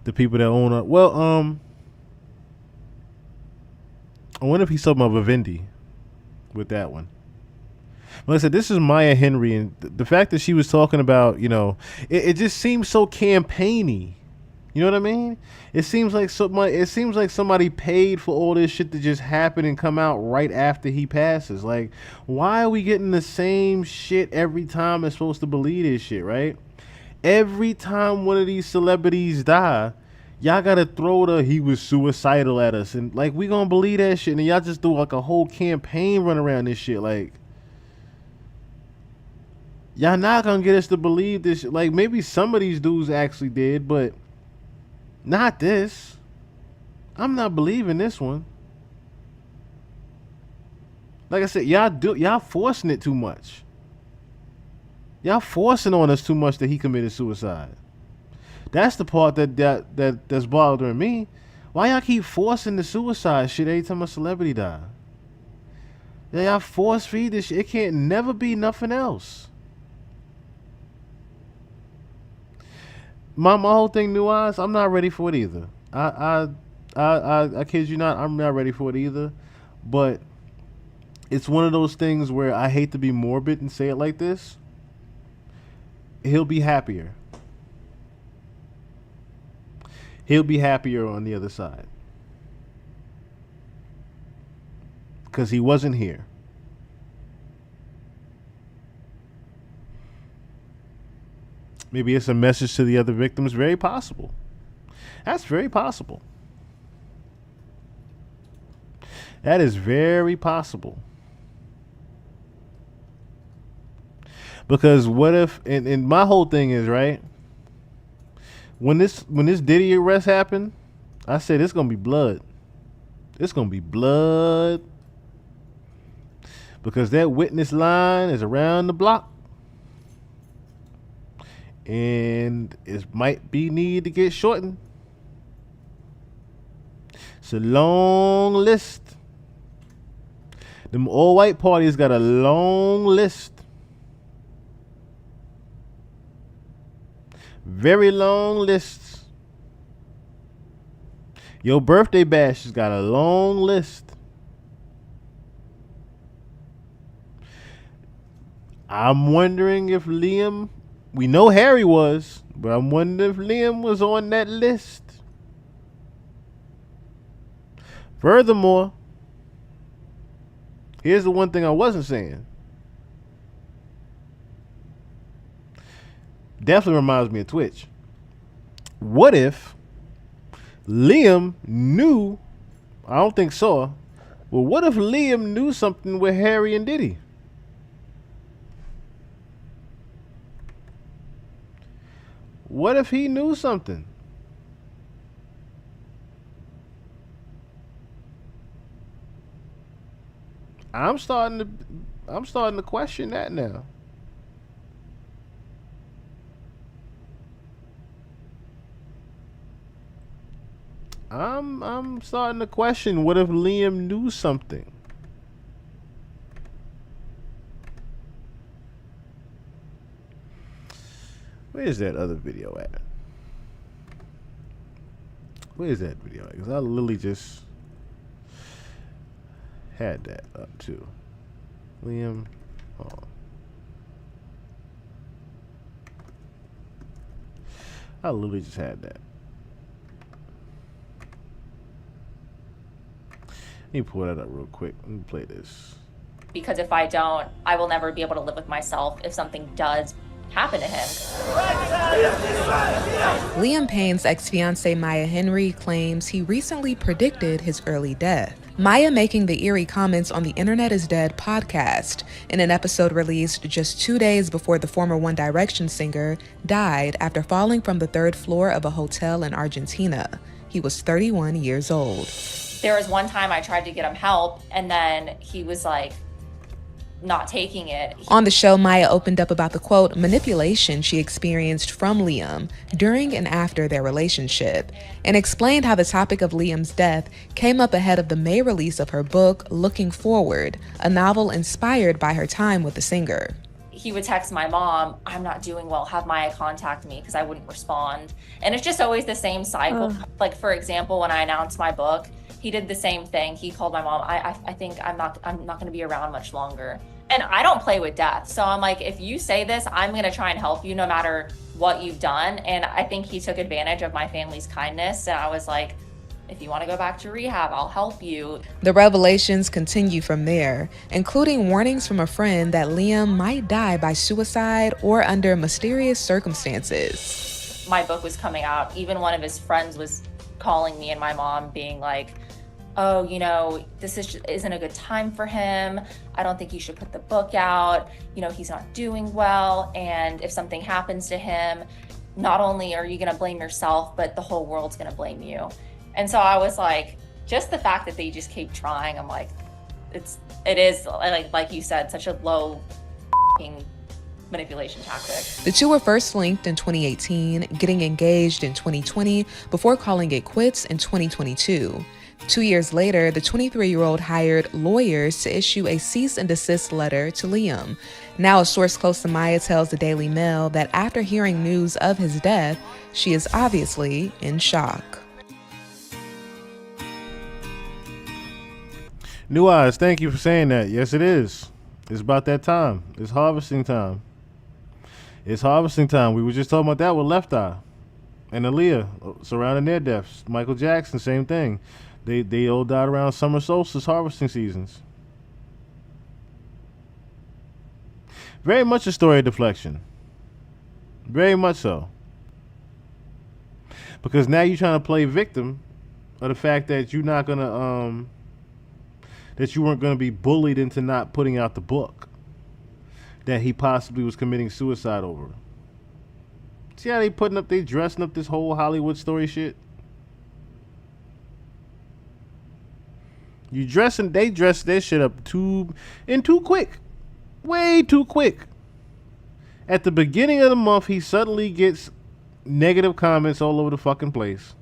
The people that own I wonder if he's talking about Vivendi with that one. Like I said, this is Maya Henry, and the fact that she was talking about, it just seems so campaigny. You know what I mean? It seems like somebody paid for all this shit to just happen and come out right after he passes. Like, why are we getting the same shit every time it's supposed to believe this shit, right? Every time one of these celebrities die, y'all gotta throw he was suicidal at us, and like, we gonna believe that shit, and y'all just do like a whole campaign run around this shit. Like, y'all not gonna get us to believe this. Like, maybe some of these dudes actually did, but not this. I'm not believing this one. Like I said, y'all forcing it too much. Y'all forcing on us too much that he committed suicide. That's the part that's bothering me. Why y'all keep forcing the suicide shit every time a celebrity die? Y'all force feed this shit. It can't never be nothing else. My whole thing, New Eyes, I'm not ready for it either. I kid you not, I'm not ready for it either. But it's one of those things where I hate to be morbid and say it like this, he'll be happier. He'll be happier on the other side. Because he wasn't here. Maybe it's a message to the other victims. Very possible. That's very possible. That is very possible. Because what if, and my whole thing is, right, when this Diddy arrest happened, I said it's gonna be blood. It's gonna be blood. Because that witness line is around the block. And it might be need to get shortened. It's a long list. Them all white parties got a long list. Very long lists. Your birthday bash has got a long list. I'm wondering if Liam, we know Harry was, but I'm wondering if Liam was on that list. Furthermore, here's the one thing I wasn't saying. Definitely reminds me of Twitch. What if Liam knew, I don't think so, but what if Liam knew something with Harry and Diddy? What if he knew something? I'm starting to question that now. I'm starting to question, what if Liam knew something? Where's that other video at? Where's that video at? Because I literally just had that up too. Liam, oh. I literally just had that. Let me pull that up real quick. Let me play this. Because if I don't, I will never be able to live with myself if something does happen to him. Liam Payne's ex-fiancée Maya Henry claims he recently predicted his early death. Maya making the eerie comments on the Internet is Dead podcast in an episode released just 2 days before the former One Direction singer died after falling from the 3rd floor of a hotel in Argentina. He was 31 years old. There was one time I tried to get him help, and then he was like, not taking it. On the show, Maya opened up about the, quote, manipulation she experienced from Liam during and after their relationship, and explained how the topic of Liam's death came up ahead of the May release of her book, Looking Forward, a novel inspired by her time with the singer. He would text my mom, I'm not doing well, have Maya contact me, because I wouldn't respond. And it's just always the same cycle. Like, for example, when I announced my book, he did the same thing. He called my mom, I think I'm not going to be around much longer. And I don't play with death. So I'm like, if you say this, I'm going to try and help you no matter what you've done. And I think he took advantage of my family's kindness. And I was like, if you want to go back to rehab, I'll help you. The revelations continue from there, including warnings from a friend that Liam might die by suicide or under mysterious circumstances. My book was coming out. Even one of his friends was calling me and my mom being like, oh, you know, this isn't a good time for him. I don't think you should put the book out. You know, he's not doing well. And if something happens to him, not only are you going to blame yourself, but the whole world's going to blame you. And so I was like, just the fact that they just keep trying, I'm like, it is like you said, such a low manipulation tactic. The two were first linked in 2018, getting engaged in 2020 before calling it quits in 2022. 2 years later, the 23-year-old hired lawyers to issue a cease and desist letter to Liam. Now, a source close to Maya tells the Daily Mail that after hearing news of his death, she is obviously in shock. New Eyes, thank you for saying that. Yes, it is. It's about that time. It's harvesting time. It's harvesting time. We were just talking about that with Left Eye and Aaliyah surrounding their deaths. Michael Jackson, same thing. They all died around summer solstice harvesting seasons. Very much a story of deflection. Very much so. Because now you're trying to play victim of the fact that you're not gonna that you weren't gonna be bullied into not putting out the book that he possibly was committing suicide over. See how they dressing up this whole Hollywood story shit? They dress their shit up too quick. Way too quick. At the beginning of the month, he suddenly gets negative comments all over the fucking place.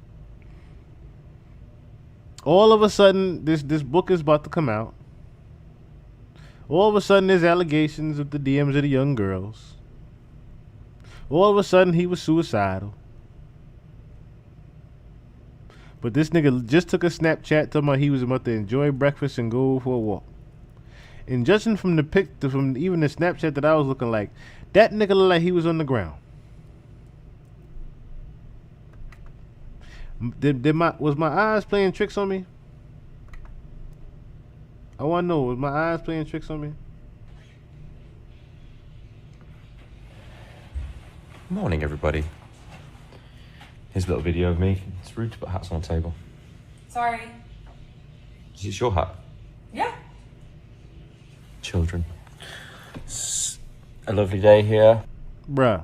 All of a sudden, this book is about to come out. All of a sudden, there's allegations of the DMs of the young girls. All of a sudden, he was suicidal. But this nigga just took a Snapchat talking about he was about to enjoy breakfast and go for a walk. And judging from from even the Snapchat that I was looking like, that nigga looked like he was on the ground. Was my eyes playing tricks on me? I want to know, was my eyes playing tricks on me? Morning, everybody. Here's a little video of me. It's rude to put hats on the table. Sorry. Is this your hat? Yeah. Children. It's a lovely day here. Bruh.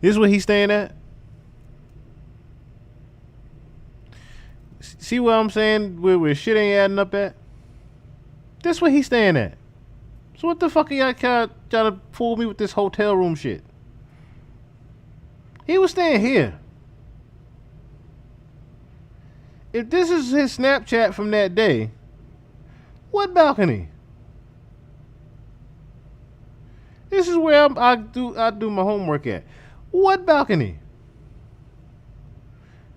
This is where he's staying at? See what I'm saying? Where shit ain't adding up at? This where he's staying at. So what the fuck are y'all trying to fool me with this hotel room shit? He was staying here. If this is his Snapchat from that day, what balcony? This is where I do my homework at. What balcony?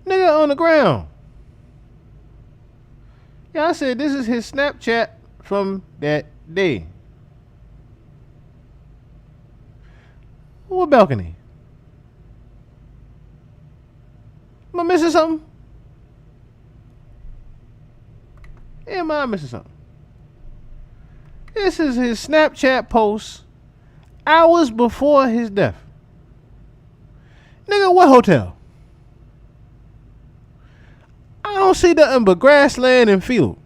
Nigga on the ground. Yeah, I said this is his Snapchat from that day. What balcony? Am I missing something? Am I missing something? This is his Snapchat post hours before his death. Nigga, what hotel? I don't see nothing but grassland and field.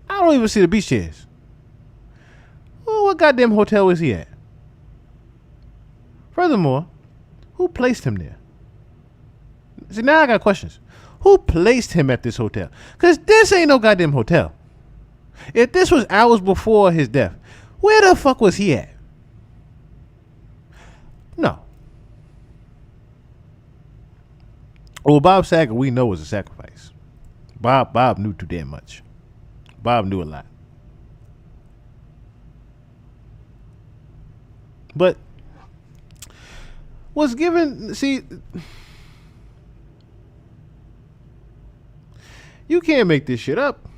I don't even see the beach chairs. Oh, what goddamn hotel is he at? Furthermore, who placed him there? See, now I got questions. Who placed him at this hotel? Because this ain't no goddamn hotel. If this was hours before his death, where the fuck was he at? No. Well, Bob Saget, we know, was a sacrifice. Bob knew too damn much. Bob knew a lot. But was given, see, you can't make this shit up.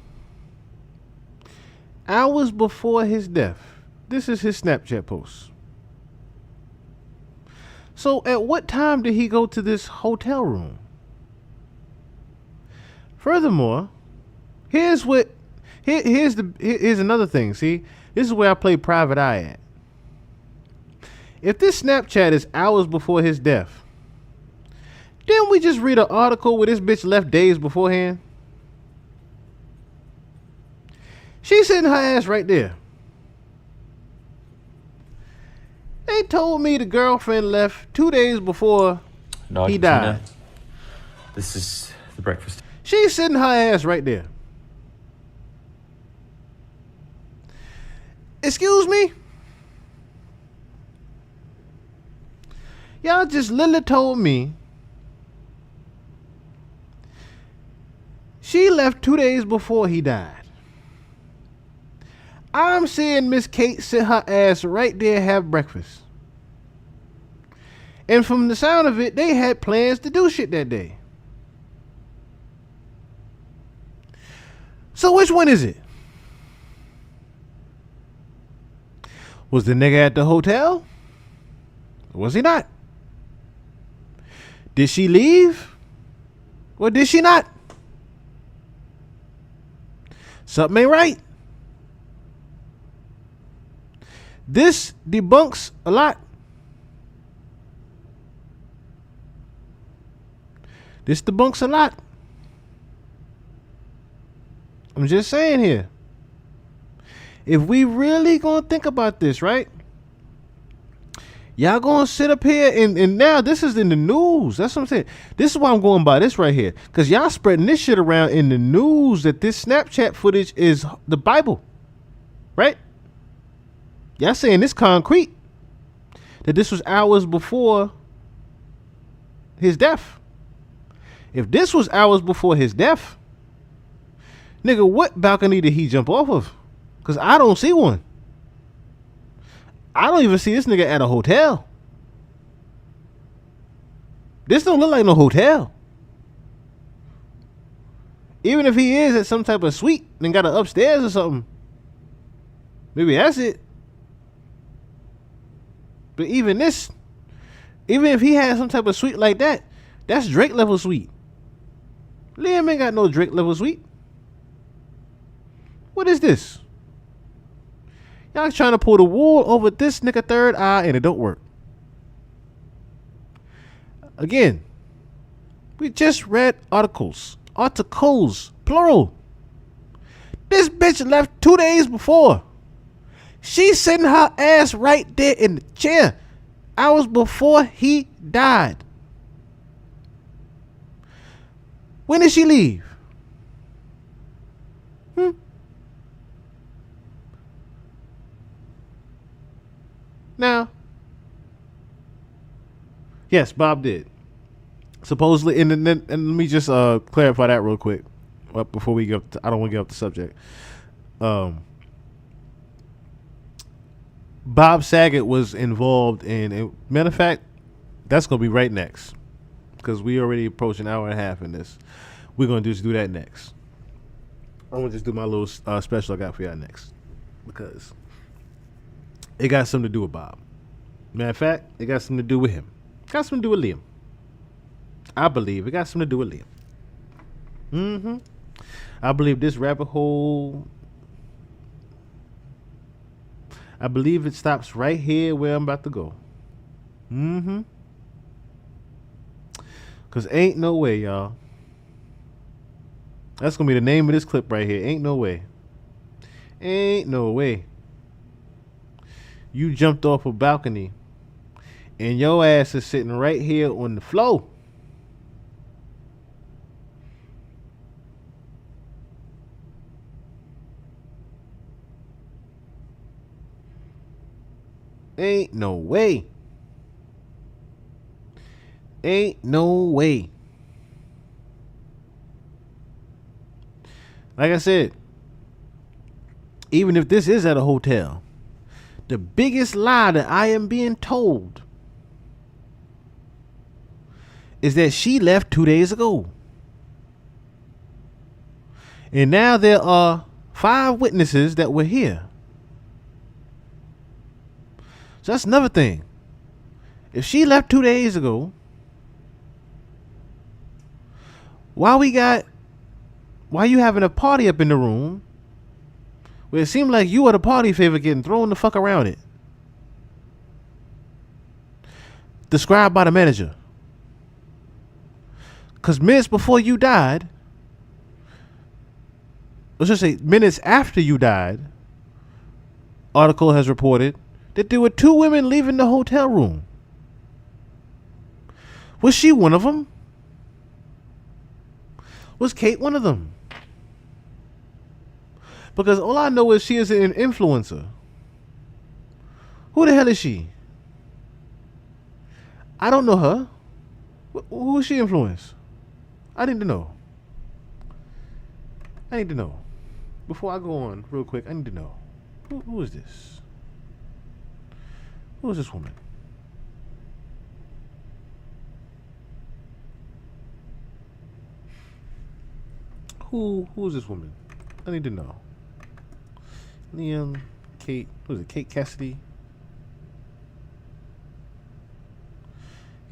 Hours before his death. This is his Snapchat post. So at what time did he go to this hotel room? Furthermore, here's another thing. See, this is where I play private eye at. If this Snapchat is hours before his death, didn't we just read an article where this bitch left days beforehand? She's sitting her ass right there. They told me the girlfriend left 2 days before he died. This is the breakfast. She's sitting her ass right there. Excuse me? Y'all just literally told me she left 2 days before he died. I'm seeing Miss Kate sit her ass right there have breakfast. And from the sound of it, they had plans to do shit that day. So which one is it? Was the nigga at the hotel? Or was he not? Did she leave? Or did she not? Something ain't right. This debunks a lot. This debunks a lot. I'm just saying here. If we really gonna think about this, right? Y'all gonna sit up here and now this is in the news. That's what I'm saying. This is why I'm going by this right here. Because y'all spreading this shit around in the news that this Snapchat footage is the Bible. Right? Y'all saying this concrete. That this was hours before his death. If this was hours before his death, nigga, what balcony did he jump off of? Because I don't see one. I don't even see this nigga at a hotel. This don't look like no hotel. Even if he is at some type of suite and got an upstairs or something, maybe that's it. But even this, even if he had some type of suite like that, that's Drake level suite. Liam ain't got no Drake level suite. What is this? Y'all trying to pull the wool over this nigga third eye and it don't work. Again, we just read articles, plural. This bitch left 2 days before. She's sitting her ass right there in the chair hours before he died. When did she leave? Now, yes, Bob did. Supposedly, and let me just clarify that real quick before we get. I don't want to get off the subject. Bob Saget was involved in. Matter of fact, that's gonna be right next because we already approached an hour and a half in this. We're gonna just do that next. I'm gonna just do my little special I got for y'all next because it got something to do with Bob. Matter of fact, it got something to do with him. Got something to do with Liam. I believe it got something to do with Liam. I believe this rabbit hole, I believe it stops right here where I'm about to go. Because ain't no way, y'all. That's going to be the name of this clip right here. Ain't no way. Ain't no way. You jumped off a balcony and your ass is sitting right here on the floor. Ain't no way. Ain't no way. Like I said, even if this is at a hotel, the biggest lie that I am being told is that she left 2 days ago. And now there are 5 witnesses that were here. So that's another thing. If she left 2 days ago, why you having a party up in the room where it seemed like you were the party favor getting thrown the fuck around it? Described by the manager. Because minutes before you died, let's just say minutes after you died, article has reported that there were 2 women leaving the hotel room. Was she one of them? Was Kate one of them? Because all I know is she is an influencer. Who the hell is she? I don't know her. Who is she influence? I need to know. I need to know. Before I go on, real quick, I need to know. Who is this? Who is this woman? Who is this woman? I need to know. Liam, Kate, who is it? Kate Cassidy?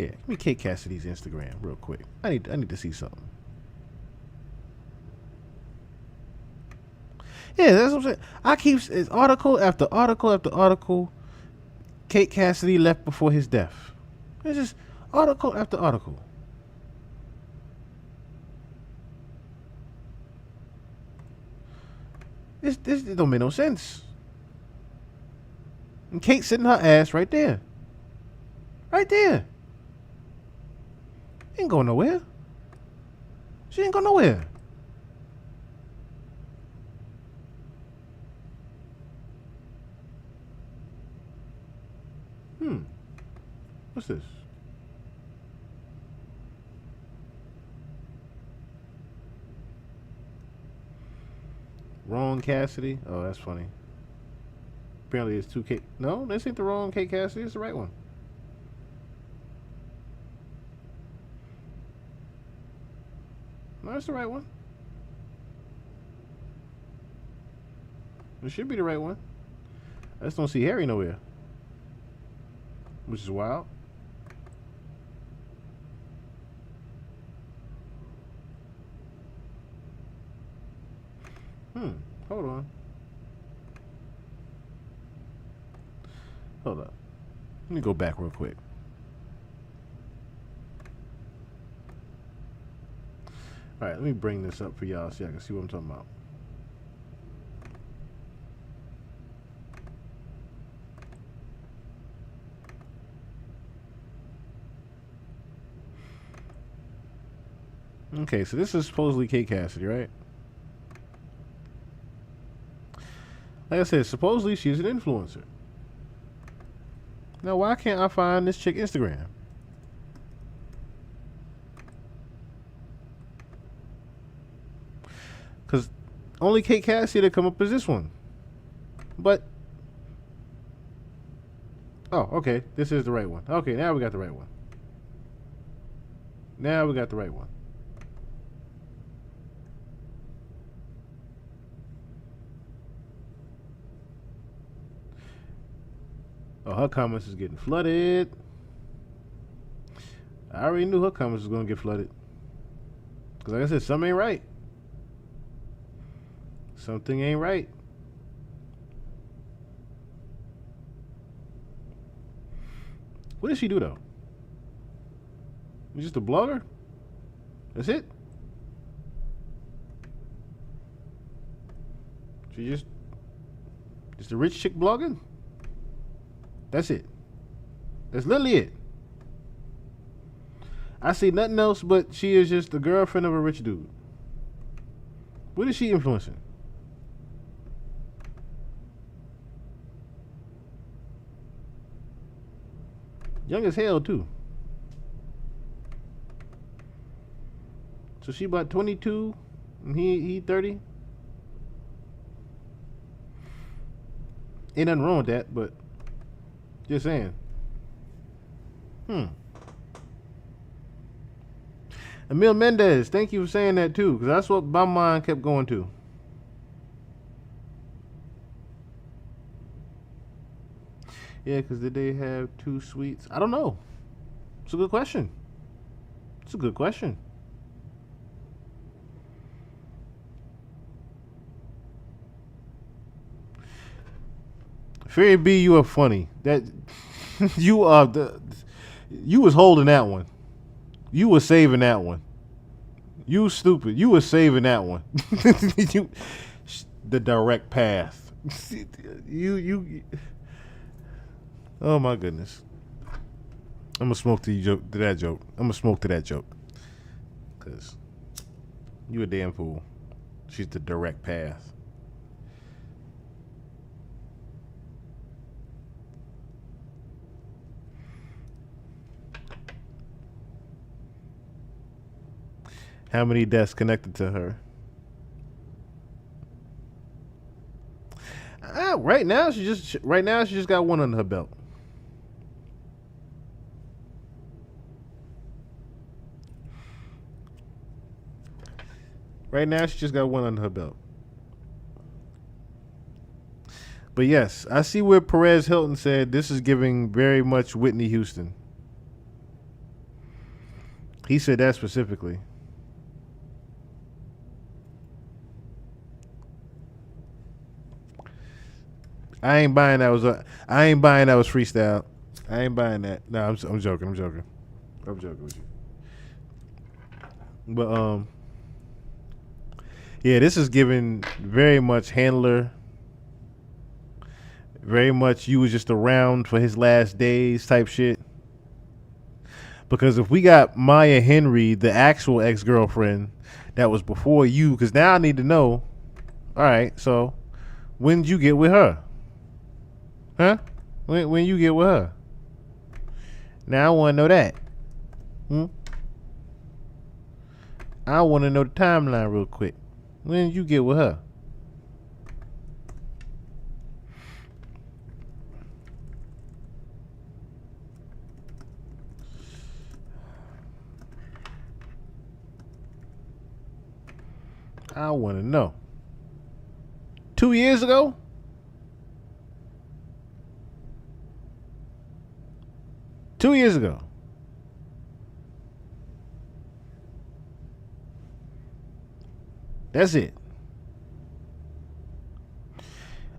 Yeah, give me Kate Cassidy's Instagram real quick. I need to see something. Yeah, that's what I'm saying. It's article after article after article. Kate Cassidy left before his death. It's just article after article. This don't make no sense. And Kate sitting her ass right there. Right there. Ain't going nowhere. She ain't going nowhere. What's this? Wrong Cassidy. Oh, that's funny. Apparently it's 2K. No, this ain't the wrong Kate Cassidy. It's the right one. No, it's the right one. It should be the right one. I just don't see Harry nowhere. Which is wild. Hold on. Hold up. Let me go back real quick. Alright, let me bring this up for y'all so y'all can see what I'm talking about. Okay, so this is supposedly Kate Cassidy, right? Like I said, supposedly she's an influencer. Now, why can't I find this chick Instagram? Because only Kate Cassidy that come up is this one. But, oh, okay, this is the right one. Okay, now we got the right one. Now we got the right one. Oh, her comments is getting flooded. I already knew her comments was going to get flooded. Because like I said, something ain't right. Something ain't right. What does she do, though? She's just a blogger? That's it? She just a rich chick blogging? That's it. That's literally it. I see nothing else but she is just the girlfriend of a rich dude. What is she influencing? Young as hell, too. So she about 22 and he 30. Ain't nothing wrong with that, but just saying. Emil Mendez, thank you for saying that too, because that's what my mind kept going to. Yeah, because did they have 2 suites? I don't know. It's a good question. It's a good question. Fairy B, you are funny. That you was holding that one. You were saving that one. You stupid. You were saving that one. The direct path. You. Oh my goodness. I'm gonna smoke to that joke. I'm gonna smoke to that joke. Cause you a damn fool. She's the direct path. How many deaths connected to her? Right now she just got one under her belt. Right now she just got one under her belt. But yes, I see where Perez Hilton said this is giving very much Whitney Houston. He said that specifically. I ain't buying that was freestyle. I ain't buying that. No, I'm joking. I'm joking with you. But yeah, this is giving very much Handler. Very much you was just around for his last days type shit. Because if we got Maya Henry, the actual ex-girlfriend that was before you, because now I need to know, all right, so when did you get with her? Huh? When you get with her? Now I want to know that. I want to know the timeline real quick. When did you get with her? I want to know. 2 years ago? Two years ago. That's it.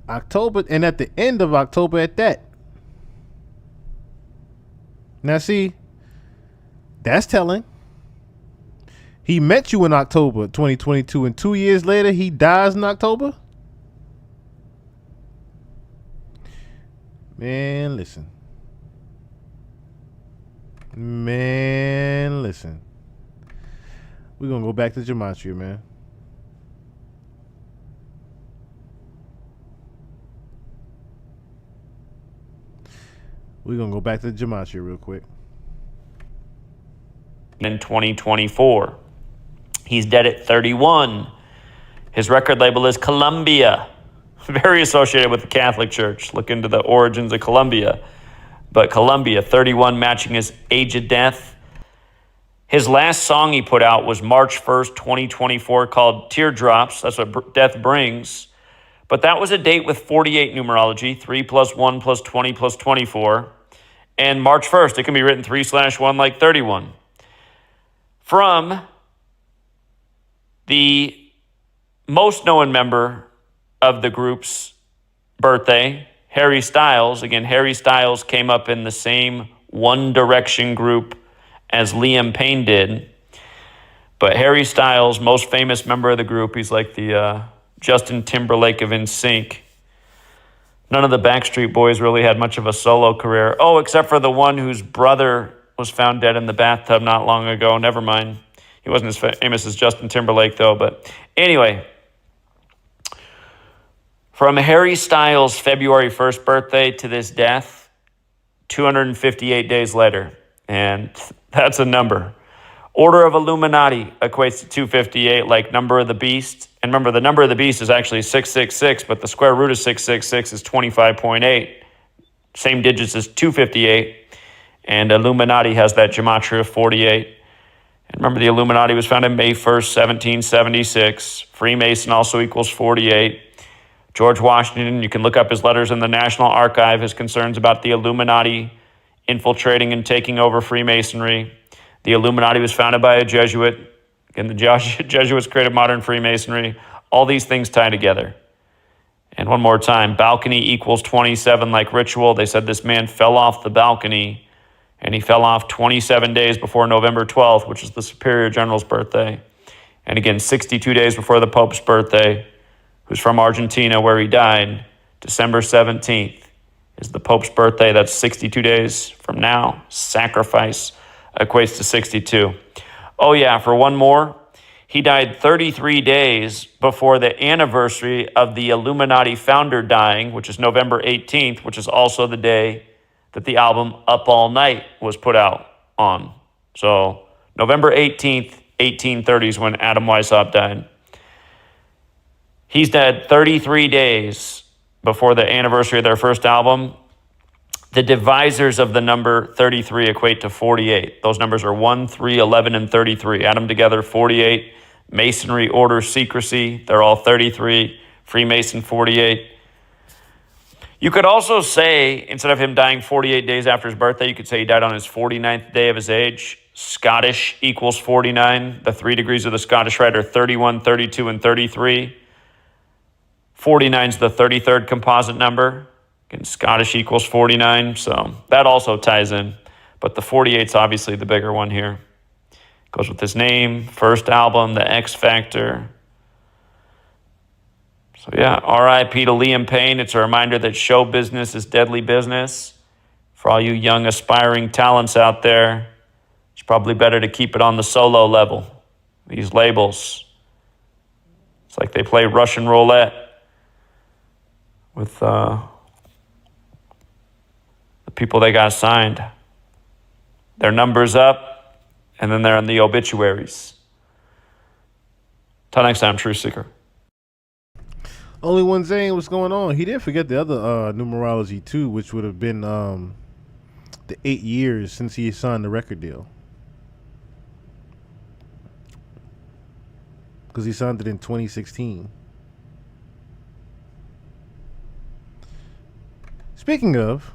October, and at the end of October at that. Now see, that's telling. He met you in October 2022, and 2 years later he dies in October? Man, listen. Man, listen. We're going to go back to gematria, man. We're going to go back to gematria real quick. In 2024. He's dead at 31. His record label is Columbia. Very associated with the Catholic Church. Look into the origins of Columbia. But Columbia, 31, matching his age of death. His last song he put out was March 1st, 2024, called Teardrops. That's what death brings. But that was a date with 48 numerology, 3 + 1 + 20 + 24. And March 1st, it can be written 3/1 like 31. From the most known member of the group's birthday, Harry Styles. Again, Harry Styles came up in the same One Direction group as Liam Payne did. But Harry Styles, most famous member of the group, he's like the Justin Timberlake of NSYNC. None of the Backstreet Boys really had much of a solo career. Oh, except for the one whose brother was found dead in the bathtub not long ago. Never mind. He wasn't as famous as Justin Timberlake, though. But anyway, from Harry Styles' February 1st birthday to this death, 258 days later. And that's a number. Order of Illuminati equates to 258, like number of the beast. And remember, the number of the beast is actually 666, but the square root of 666 is 25.8. Same digits as 258. And Illuminati has that gematria of 48. And remember, the Illuminati was founded May 1st, 1776. Freemason also equals 48. George Washington, you can look up his letters in the National Archive, his concerns about the Illuminati infiltrating and taking over Freemasonry. The Illuminati was founded by a Jesuit. Again, the Jesuits created modern Freemasonry. All these things tie together. And one more time, balcony equals 27 like ritual. They said this man fell off the balcony, and he fell off 27 days before November 12th, which is the Superior General's birthday. And again, 62 days before the Pope's birthday, who's from Argentina, where he died, December 17th is the Pope's birthday. That's 62 days from now. Sacrifice equates to 62. Oh yeah, for one more, he died 33 days before the anniversary of the Illuminati founder dying, which is November 18th, which is also the day that the album Up All Night was put out on. So November 18th, 1830 is when Adam Weishaupt died. He's dead 33 days before the anniversary of their first album. The divisors of the number 33 equate to 48. Those numbers are 1, 3, 11, and 33. Add them together, 48. Masonry, order, secrecy, they're all 33. Freemason, 48. You could also say, instead of him dying 48 days after his birthday, you could say he died on his 49th day of his age. Scottish equals 49. The 3 degrees of the Scottish Rite are 31, 32, and 33. 49 is the 33rd composite number. Again, Scottish equals 49, so that also ties in. But the 48 is obviously the bigger one here. Goes with his name, first album, The X Factor. So yeah, R.I.P. to Liam Payne. It's a reminder that show business is deadly business. For all you young aspiring talents out there, it's probably better to keep it on the solo level. These labels, it's like they play Russian roulette with the people they got signed. Their numbers up, and then they're in the obituaries. Till next time, Truth Seeker. Only one saying what's going on. He did forget the other numerology too, which would have been the 8 years since he signed the record deal. Because he signed it in 2016. Speaking of,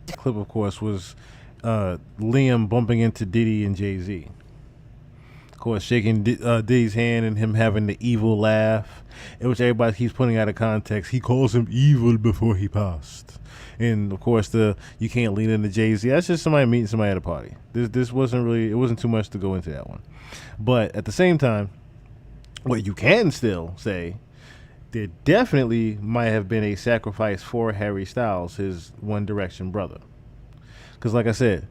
the clip, of course, was Liam bumping into Diddy and Jay-Z. Of course, shaking Diddy's hand and him having the evil laugh, in which everybody keeps putting out of context. He calls him evil before he passed. And, of course, you can't lean into Jay-Z. That's just somebody meeting somebody at a party. This wasn't really, it wasn't too much to go into that one. But at the same time, what you can still say, there definitely might have been a sacrifice for Harry Styles, his One Direction brother. Because like I said,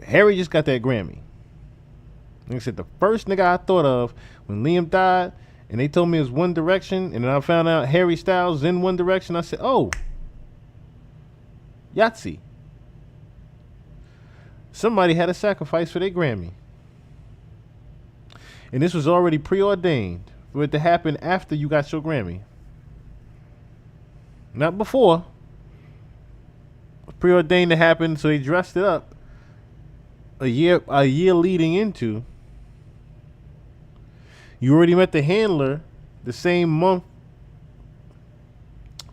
Harry just got that Grammy. Like I said, the first nigga I thought of when Liam died and they told me it was One Direction, and then I found out Harry Styles is in One Direction, I said, oh, Yahtzee. Somebody had a sacrifice for their Grammy. And this was already preordained for it to happen after you got your Grammy. Not before. Preordained to happen, so they dressed it up a year leading into. You already met the handler the same month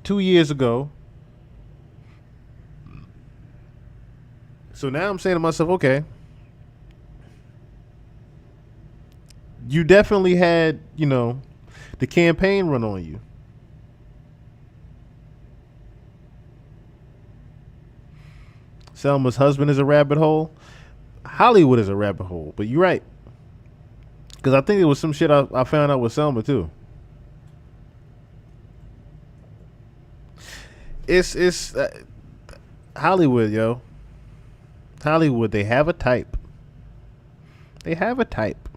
2 years ago. So now I'm saying to myself, okay, you definitely had, the campaign run on you. Selma's husband is a rabbit hole. Hollywood is a rabbit hole. But you're right. Because I think there was some shit I found out with Selma, too. It's Hollywood, yo. Hollywood, they have a type. They have a type.